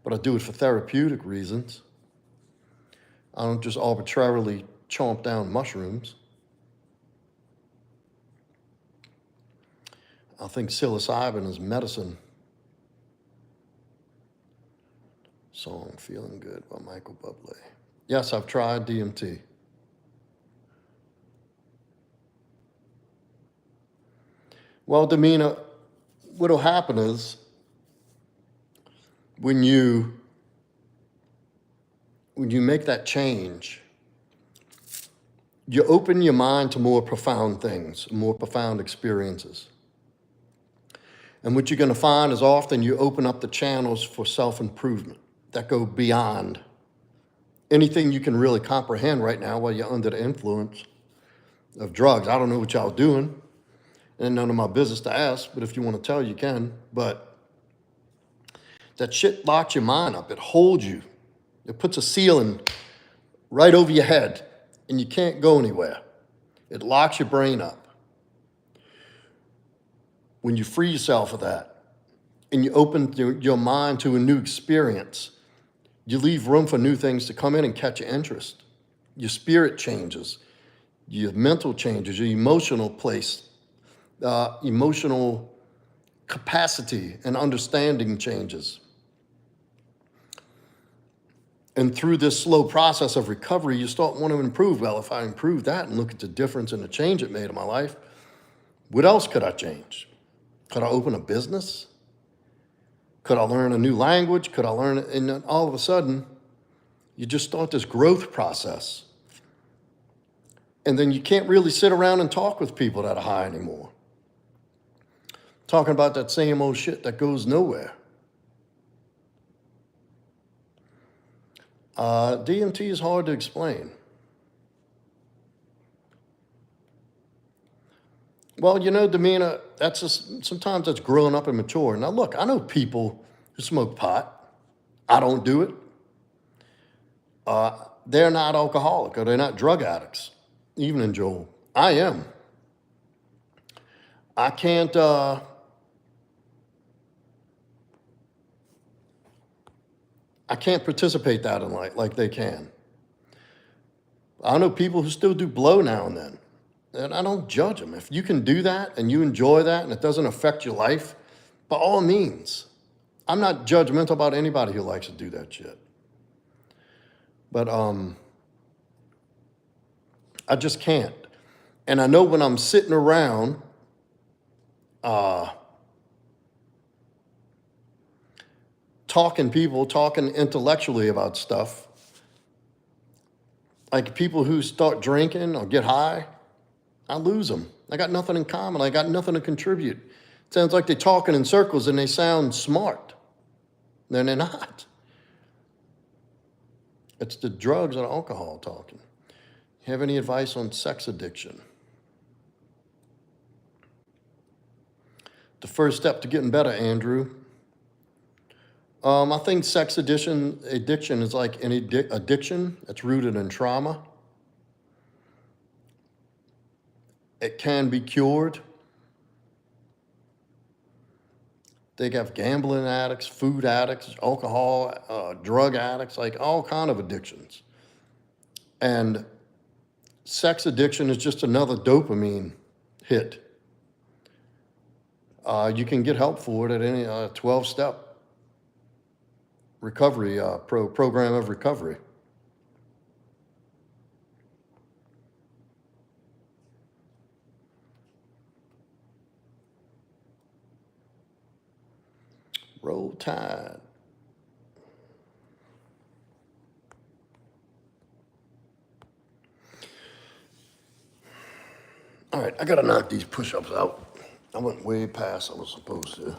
but I do it for therapeutic reasons. I don't just arbitrarily chomp down mushrooms. I think psilocybin is medicine. Song Feeling Good by Michael Bublé. Yes, I've tried DMT. Well, Demina, what'll happen is when you make that change, you open your mind to more profound things, more profound experiences. And what you're going to find is often you open up the channels for self-improvement that go beyond anything you can really comprehend right now while you're under the influence of drugs. I don't know what y'all doing, and none of my business to ask, but if you want to tell, you can. But that shit locks your mind up. It holds you. It puts a ceiling right over your head, and you can't go anywhere. It locks your brain up. When you free yourself of that, and you open your mind to a new experience, you leave room for new things to come in and catch your interest. Your spirit changes. Your mental changes. Your emotional place, emotional capacity and understanding changes. And through this slow process of recovery, you start wanting to improve. Well, if I improve that and look at the difference and the change it made in my life, what else could I change? Could I open a business? Could I learn a new language? Could I learn, and then all of a sudden, you just start this growth process. And then you can't really sit around and talk with people that are high anymore. Talking about that same old shit that goes nowhere. DMT is hard to explain. Well, you know, Demina, that's just, sometimes that's growing up and mature. Now, look, I know people who smoke pot. I don't do it. They're not alcoholic or they're not drug addicts, even in Joel. I am. I can't, I can't participate that in life like they can. I know people who still do blow now and then. And I don't judge them. If you can do that and you enjoy that and it doesn't affect your life, by all means. I'm not judgmental about anybody who likes to do that shit. But I just can't. And I know when I'm sitting around talking intellectually about stuff, like people who start drinking or get high, I lose them. I got nothing in common. I got nothing to contribute. It sounds like they're talking in circles and they sound smart. Then they're not. It's the drugs and alcohol talking. Have any advice on sex addiction? The first step to getting better, Andrew. I think addiction is like any addiction that's rooted in trauma. It can be cured. They have gambling addicts, food addicts, alcohol, drug addicts, like all kind of addictions. And sex addiction is just another dopamine hit. You can get help for it at any 12-step recovery program of recovery. Roll Tide. All right, I gotta knock these push-ups out. I went way past I was supposed to.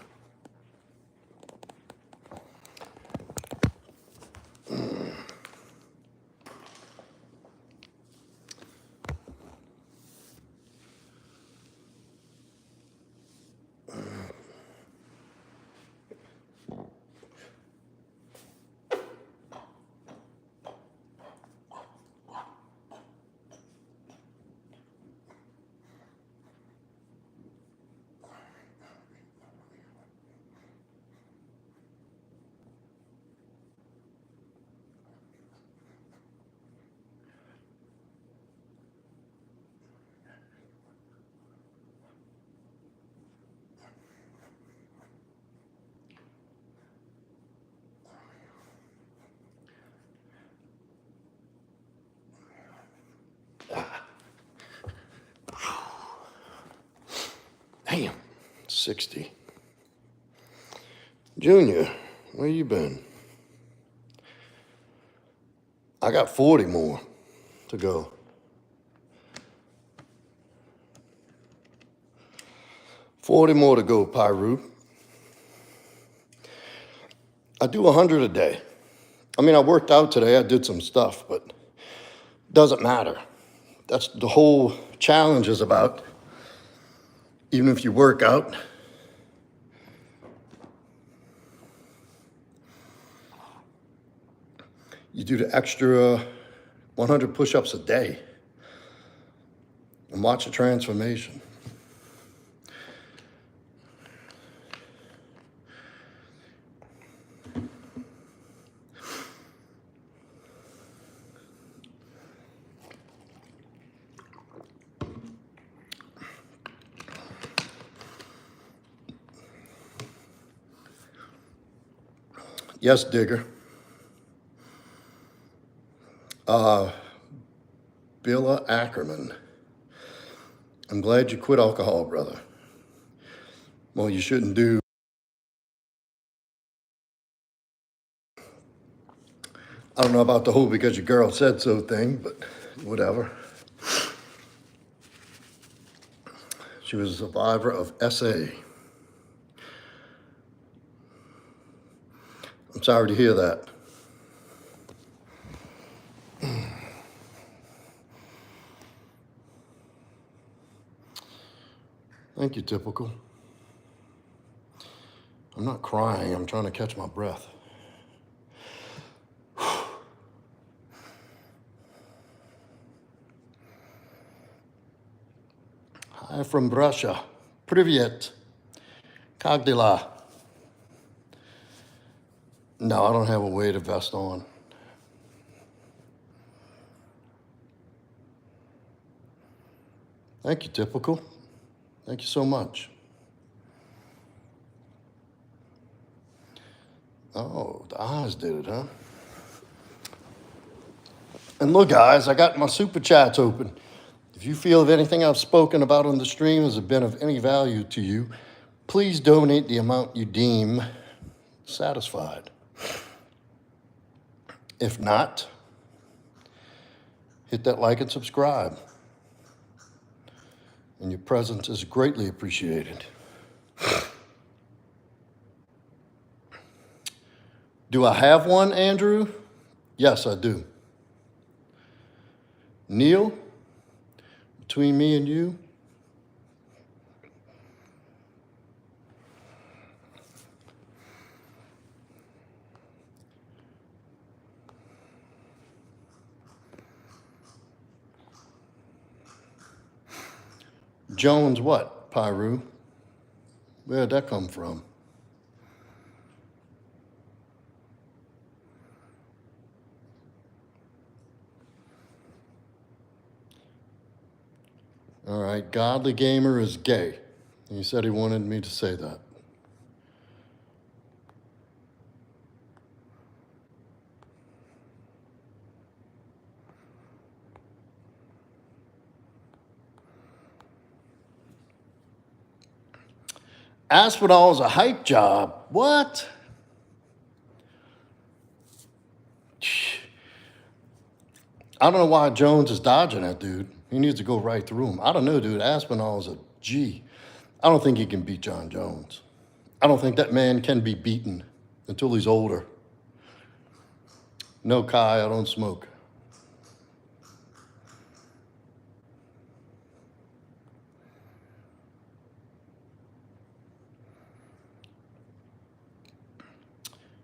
Damn, 60. Junior, where you been? I got 40 more to go. 40 more to go, Pyru. I do 100 a day. I mean, I worked out today, I did some stuff, but it doesn't matter. That's the whole challenge is about. Even if you work out, you do the extra 100 push-ups a day and watch the transformation. Yes, Digger. Billa Ackerman. I'm glad you quit alcohol, brother. Well, you shouldn't do. I don't know about the whole because your girl said so thing, but whatever. She was a survivor of SA. I'm sorry to hear that. Thank you, Typical. I'm not crying, I'm trying to catch my breath. Hi from Russia. Privyet. Как дела? No, I don't have a weighted vest on. Thank you, Typical. Thank you so much. Oh, the eyes did it, huh? And look, guys, I got my super chats open. If you feel that anything I've spoken about on the stream has been of any value to you, please donate the amount you deem satisfied. If not, hit that like and subscribe. And your presence is greatly appreciated. Do I have one, Andrew? Yes, I do. Neil, between me and you, Jones what, Pyru? Where'd that come from? All right, Godly Gamer is gay. He said he wanted me to say that. Aspinall is a hype job. What? I don't know why Jones is dodging that dude. He needs to go right through him. I don't know, dude. Aspinall is a G. I don't think he can beat John Jones. I don't think that man can be beaten until he's older. No, Kai, I don't smoke.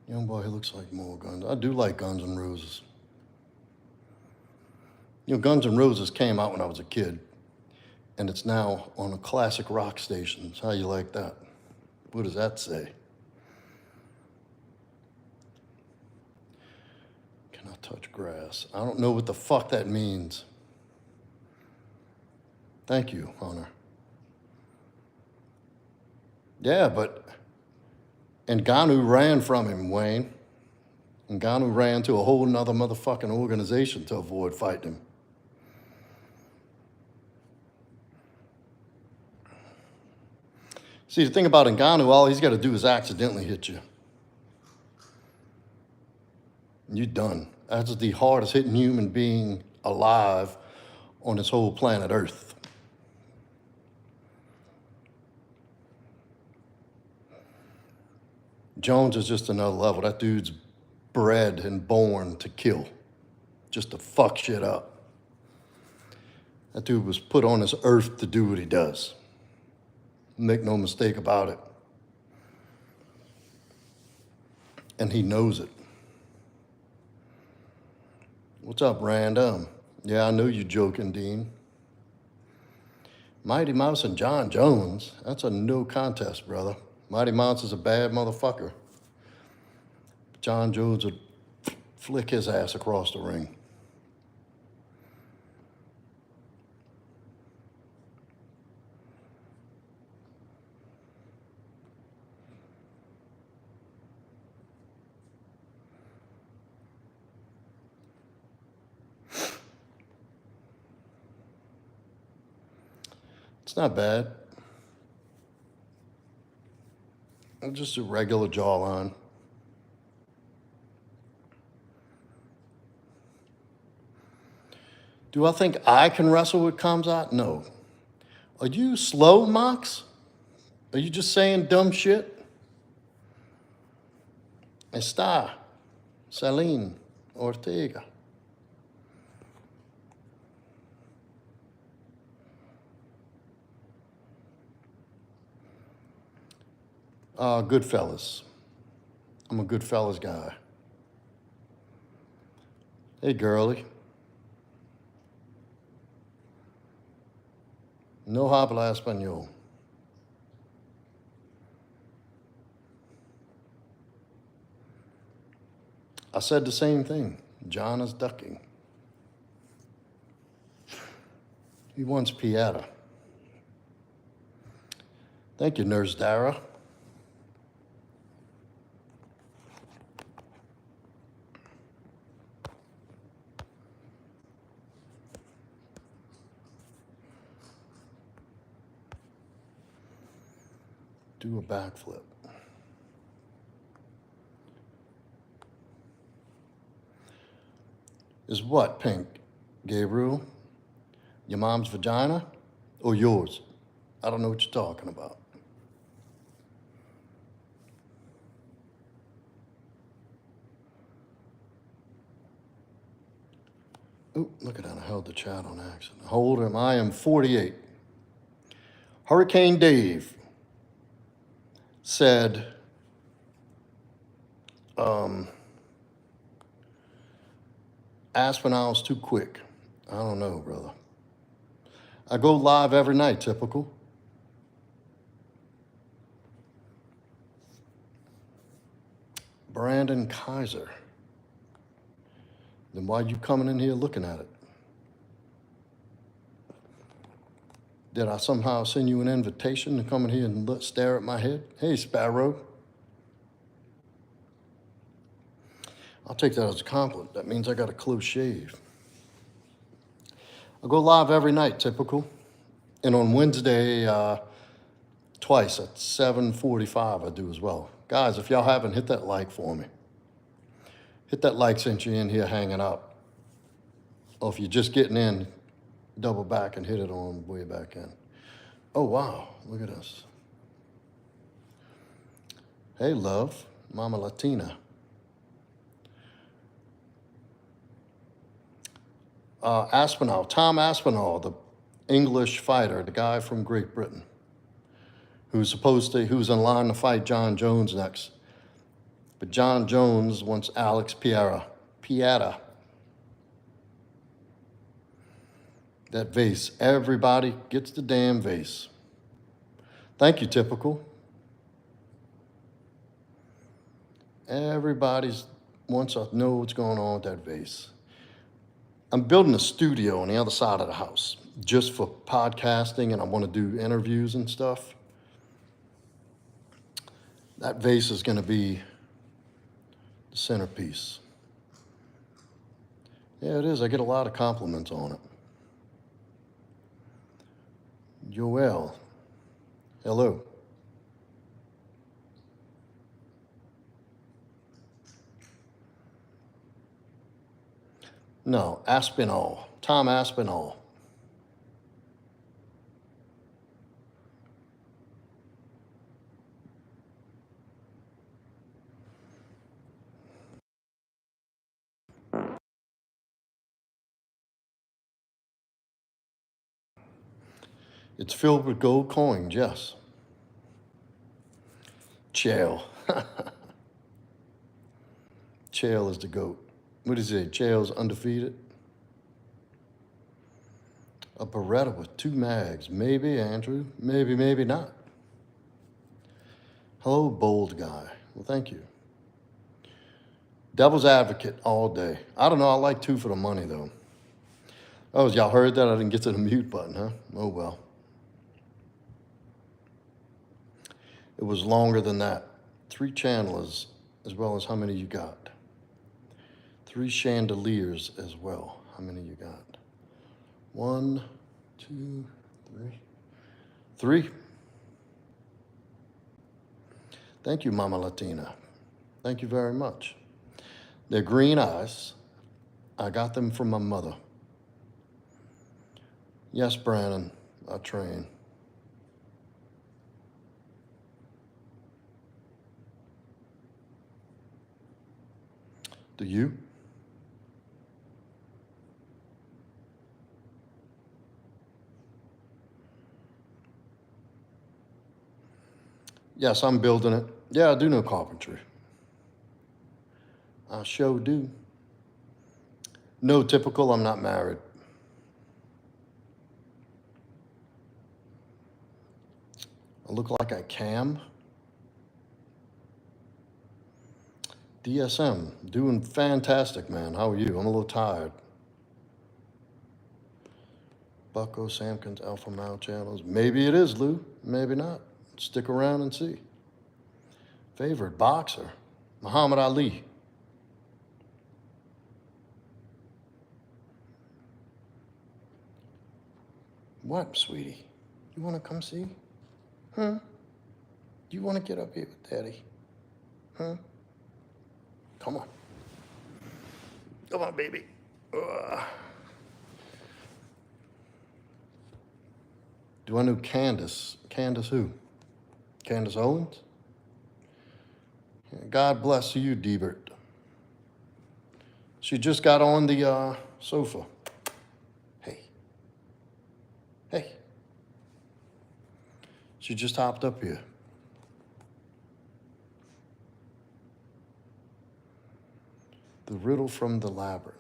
Young boy, he looks like more Guns. I do like Guns N' Roses. You know, Guns N' Roses came out when I was a kid, and it's now on a classic rock stations. How you like that? What does that say? Cannot touch grass. I don't know what the fuck that means. Thank you, Hunter. Yeah, but Ngannou ran from him, Wayne. Ngannou ran to a whole nother motherfucking organization to avoid fighting him. See, the thing about Ngannou, all he's got to do is accidentally hit you. You're done. That's the hardest hitting human being alive on this whole planet Earth. Jones is just another level. That dude's bred and born to kill, just to fuck shit up. That dude was put on this earth to do what he does. Make no mistake about it. And he knows it. What's up, Random? Yeah, I know you're joking, Dean. Mighty Mouse and John Jones, that's a no contest, brother. Mighty Mouse is a bad motherfucker. John Jones would flick his ass across the ring. It's not bad. Just a regular jawline. Do I think I can wrestle with Kamzat? No. Are you slow, Mox? Are you just saying dumb shit? Está Celine Ortega. Goodfellas. I'm a Goodfellas guy. Hey, girlie. No habla español. I said the same thing. John is ducking. He wants Pieta. Thank you, Nurse Dara. Do a backflip. Is what, Pink? Gabriel? Your mom's vagina? Or yours? I don't know what you're talking about. Oh, look at that. I held the chat on accident. How old am I? I am 48. Hurricane Dave said, Aspinall's too quick. I don't know, brother. I go live every night, typical. Brandon Kaiser. Then why are you coming in here looking at it? Did I somehow send you an invitation to come in here and stare at my head? Hey, Sparrow. I'll take that as a compliment. That means I got a close shave. I go live every night, typical. And on Wednesday, twice at 7:45 I do as well. Guys, if y'all haven't, hit that like for me. Hit that like since you're in here hanging out. Or if you're just getting in, double back and hit it on way back in. Oh, wow, look at this. Hey, love, Mama Latina. Aspinall, Tom Aspinall, the English fighter, the guy from Great Britain, who's in line to fight John Jones next. But John Jones wants Alex Pieta. That vase. Everybody gets the damn vase. Thank you, typical. Everybody wants to know what's going on with that vase. I'm building a studio on the other side of the house just for podcasting, and I want to do interviews and stuff. That vase is going to be the centerpiece. Yeah, it is. I get a lot of compliments on it. Joel, hello. No, Aspinall, Tom Aspinall. It's filled with gold coins, yes. Chael. Chael is the GOAT. What is it? Chael's undefeated? A Beretta with 2 mags. Maybe, Andrew. Maybe, maybe not. Hello, bold guy. Well, thank you. Devil's advocate all day. I don't know. I like 2 for the money, though. Oh, y'all heard that? I didn't get to the mute button, huh? Oh, well. It was longer than that. 3 channelers, as well as how many you got? 3 chandeliers as well. How many you got? 1, 2, 3. 3. Thank you, Mama Latina. Thank you very much. They're green eyes. I got them from my mother. Yes, Brandon, I train. Do you? Yes, I'm building it. Yeah, I do know carpentry. I sure do. No, typical, I'm not married. I look like I can. DSM, doing fantastic, man. How are you? I'm a little tired. Bucko, Samkins, Alpha Male channels. Maybe it is, Lou. Maybe not. Stick around and see. Favorite boxer? Muhammad Ali. What, sweetie? You want to come see? Huh? You want to get up here with Daddy? Huh? Come on. Come on, baby. Do I know Candace? Candace who? Candace Owens? God bless you, Debert. She just got on the sofa. Hey. Hey. She just hopped up here. The riddle from the labyrinth.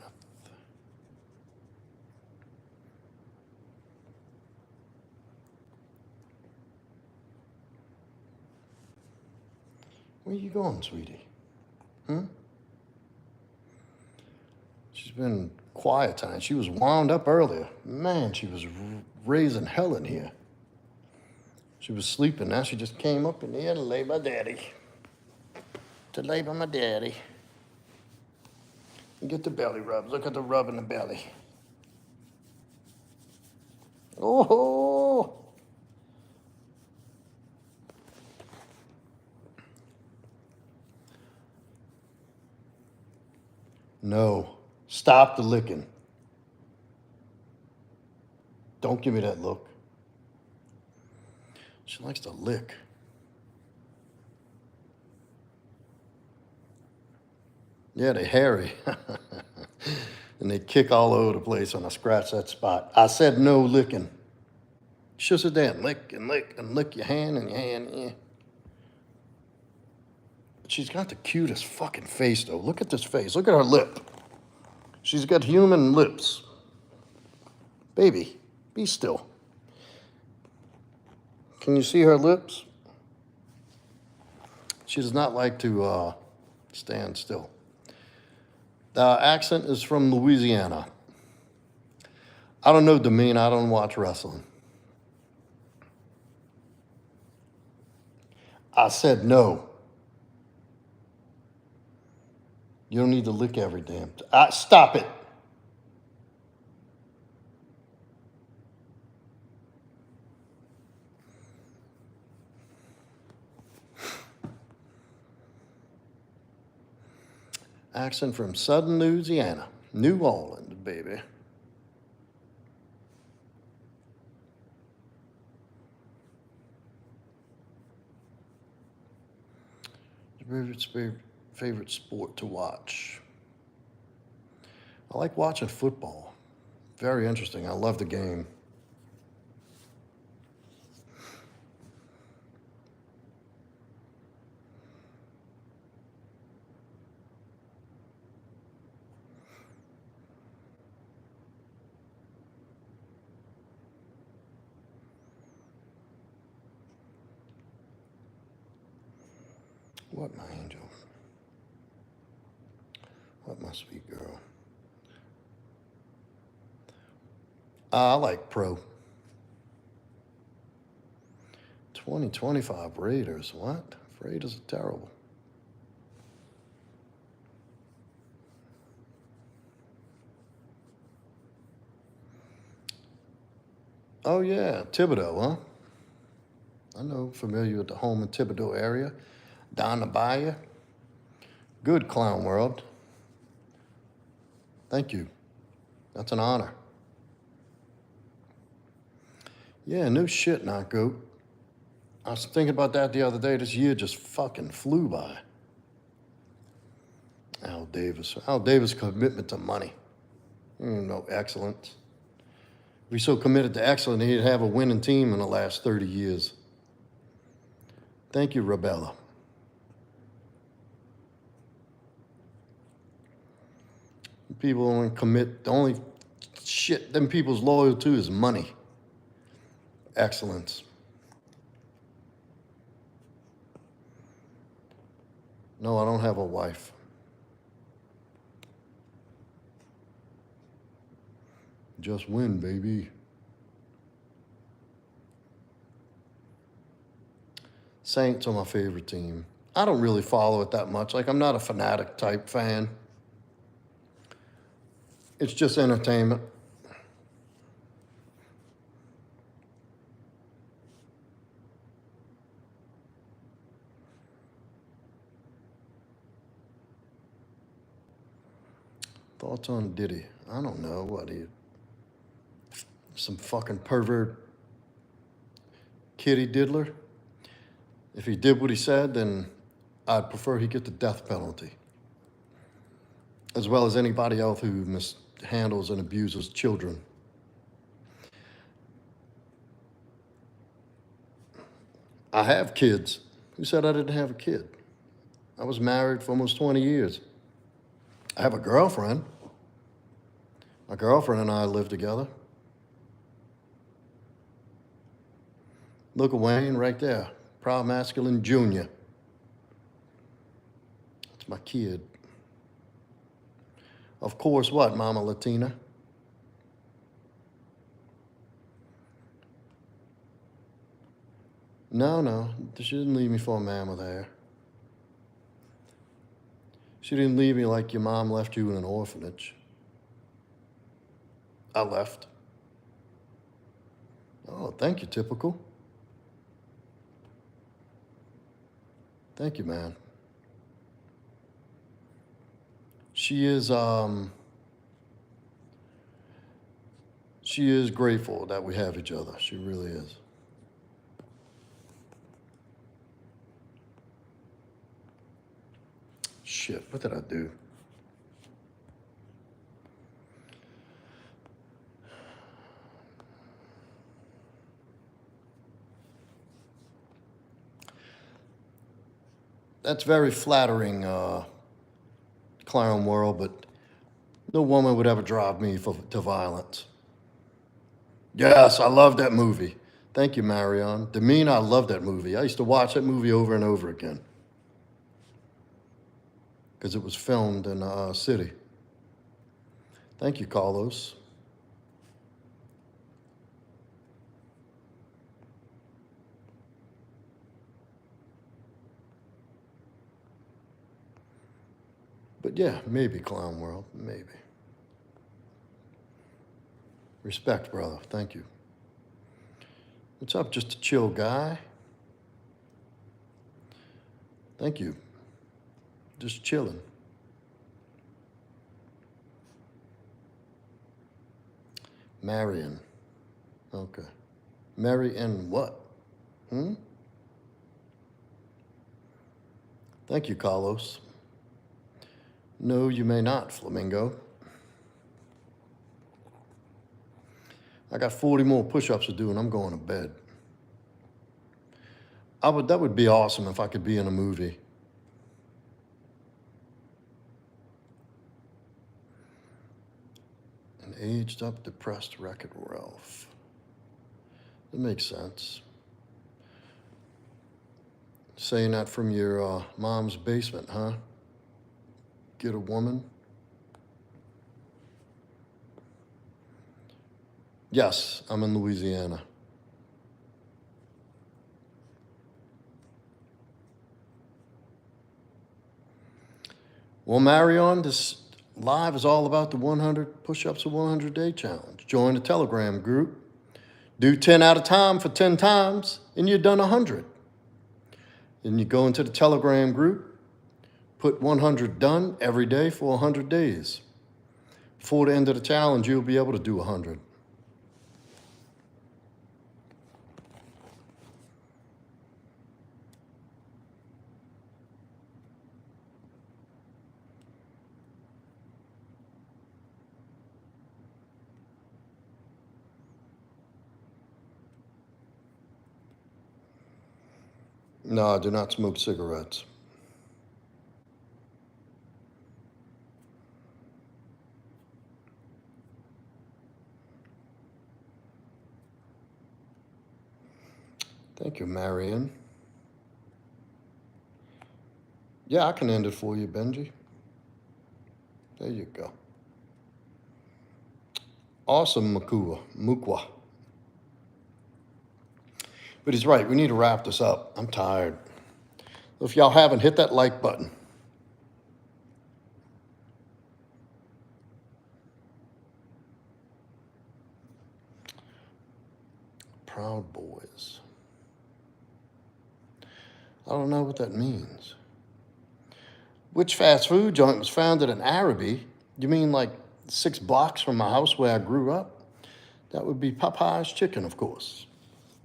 Where you going, sweetie? Hmm? She's been quiet tonight. She was wound up earlier. Man, she was raising hell in here. She was sleeping. Now she just came up in here to lay by daddy. To lay by my daddy. And get the belly rub. Look at the rub in the belly. Oh! No. Stop the licking. Don't give me that look. She likes to lick. Yeah, they're hairy. And they kick all over the place when I scratch that spot. I said no licking. Just sit there and lick and lick and lick your hand and your hand. Yeah. She's got the cutest fucking face, though. Look at this face. Look at her lip. She's got human lips. Baby, be still. Can you see her lips? She does not like to stand still. The accent is from Louisiana. I don't know demean. I don't watch wrestling. I said no. You don't need to lick every damn time. Stop it. Accent from southern Louisiana. New Orleans, baby. Favorite sport to watch? I like watching football. Very interesting. I love the game. What, my angel? What, my sweet girl? I like pro. 2025 Raiders. What? Raiders are terrible. Oh, yeah. Thibodeau, huh? I know. Familiar with the home and Thibodeau area. Down the bayou. Good, Clown World. Thank you. That's an honor. Yeah, no shit, not goat. I was thinking about that the other day. This year just fucking flew by. Al Davis. Al Davis' commitment to money. No excellence. If he's so committed to excellence, he'd have a winning team in the last 30 years. Thank you, Rabella. People only commit, the only shit them people's loyal to is money. Excellence. No, I don't have a wife. Just win, baby. Saints are my favorite team. I don't really follow it that much. Like, I'm not a fanatic type fan. It's just entertainment. Thoughts on Diddy? I don't know. What he? Some fucking pervert kitty diddler? If he did what he said, then I'd prefer he get the death penalty. As well as anybody else who mishandles and abuses children. I have kids. Who said I didn't have a kid? I was married for almost 20 years. I have a girlfriend. My girlfriend and I live together. Look at Wayne right there. Proudmasculine Jr. my kid. Of course, what, Mama Latina? No, she didn't leave me for a man with hair. She didn't leave me like your mom left you in an orphanage. I left. Oh, thank you, typical. Thank you, man. She is grateful that we have each other. She really is. Shit, what did I do? That's very flattering, clown world, but no woman would ever drive me to violence. Yes, I love that movie. Thank you, Marion. Demeanor, I love that movie. I used to watch that movie over and over again because it was filmed in a city. Thank you, Carlos. But yeah, maybe clown world, maybe. Respect, brother. Thank you. What's up, just a chill guy? Thank you. Just chilling. Marion. Okay. Mary and what? Thank you, Carlos. No, you may not, Flamingo. I got 40 more push-ups to do and I'm going to bed. That would be awesome if I could be in a movie. An aged up, depressed Wreck-It Ralph. That makes sense. Saying that from your mom's basement, huh? Get a woman? Yes, I'm in Louisiana. Well, Marion, this live is all about the 100 push-ups a 100-day challenge. Join the Telegram group. Do 10 at a time for 10 times, and you're done 100. Then you go into the Telegram group, put 100 done every day for 100 days. Before the end of the challenge, you'll be able to do 100. No, I do not smoke cigarettes. Thank you, Marion. Yeah, I can end it for you, Benji. There you go. Awesome, Mukwa. But he's right, we need to wrap this up. I'm tired. If y'all haven't, hit that like button. Proud Boys. I don't know what that means. Which fast food joint was founded in Araby? You mean like 6 blocks from my house where I grew up? That would be Popeye's Chicken, of course.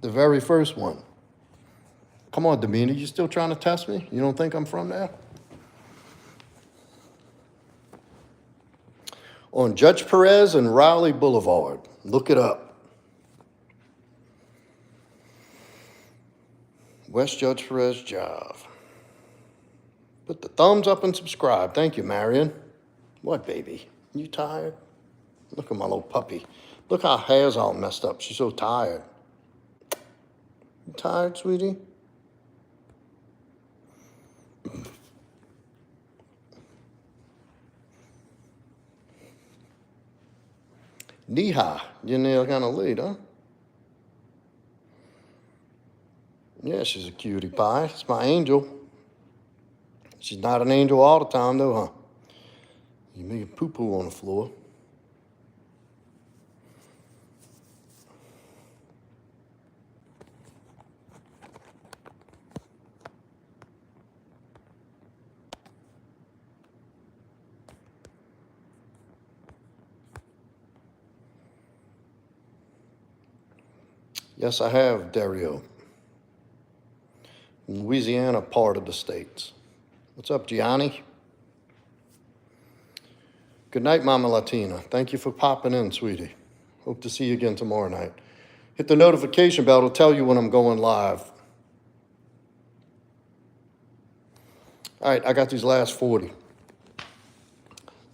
The very first one. Come on, Demeanor, you still trying to test me? You don't think I'm from there? On Judge Perez and Raleigh Boulevard. Look it up. West Judge Perez Drive. Put the thumbs up and subscribe. Thank you, Marion. What, baby? You tired? Look at my little puppy. Look how her hair's all messed up. She's so tired. You tired, sweetie? Neha, you're there kind of late, huh? Yeah, she's a cutie pie. It's my angel. She's not an angel all the time, though, huh? You make a poo-poo on the floor. Yes, I have, Dario. Louisiana part of the States. What's up, Gianni? Good night, Mama Latina. Thank you for popping in, sweetie. Hope to see you again tomorrow night. Hit the notification bell to tell you when I'm going live. All right, I got these last 40.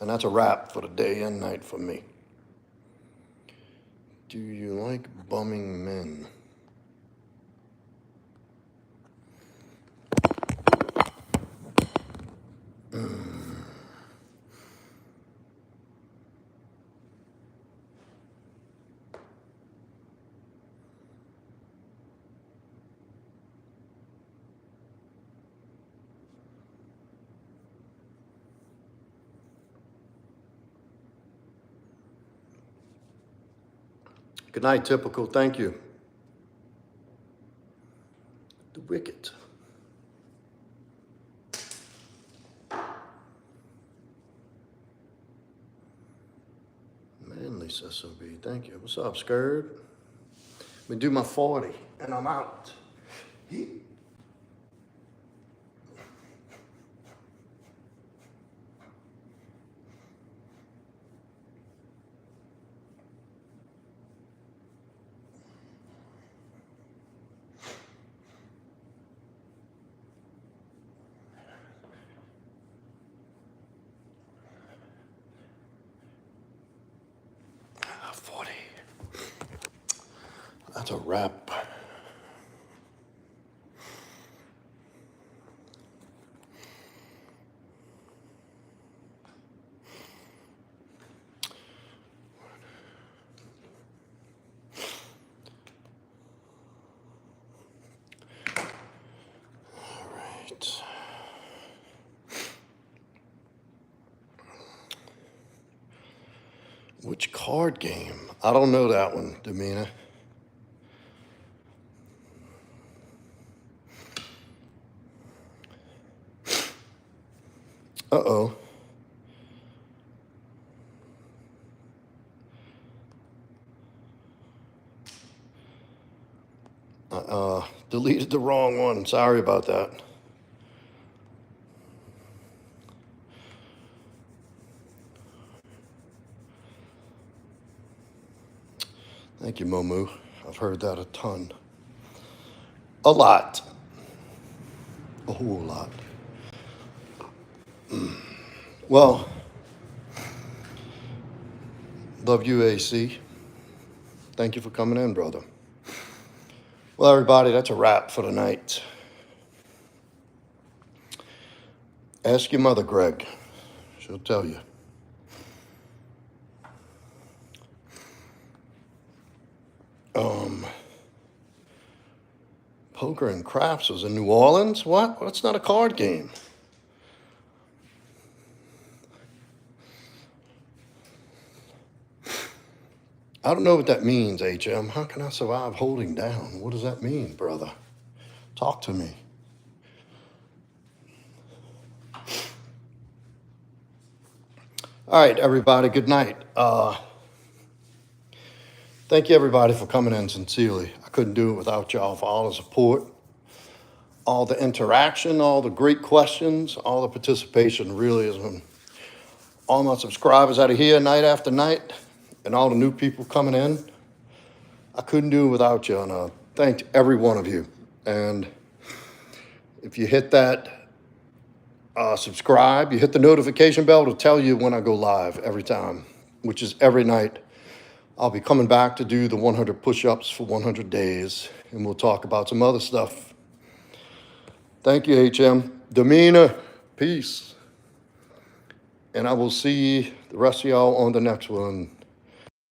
And that's a wrap for the day and night for me. Do you like bumming men? Good night, Typical. Thank you. The Wicket. Manly SOB. Thank you. What's up, Scared? Let me do my 40, and I'm out. That's a wrap. All right. Which card game? I don't know that one, Demina. Uh-oh. Deleted the wrong one. Sorry about that. Thank you, Momu. I've heard that a ton. A lot. A whole lot. Well, love you, AC. Thank you for coming in, brother. Well, everybody, that's a wrap for the night. Ask your mother, Greg. She'll tell you. Poker and Craps was in New Orleans? What? That's not a card game. I don't know what that means, HM. How can I survive holding down? What does that mean, brother? Talk to me. All right, everybody, good night. Thank you, everybody, for coming in sincerely. I couldn't do it without y'all, for all the support, all the interaction, all the great questions, all the participation. Really is when all my subscribers out of here night after night and all the new people coming in. I couldn't do it without you, and I thanked every one of you. And if you hit that subscribe, you hit the notification bell to tell you when I go live every time, which is every night. I'll be coming back to do the 100 push-ups for 100 days, and we'll talk about some other stuff. Thank you, HM. Demeanor, peace. And I will see the rest of y'all on the next one.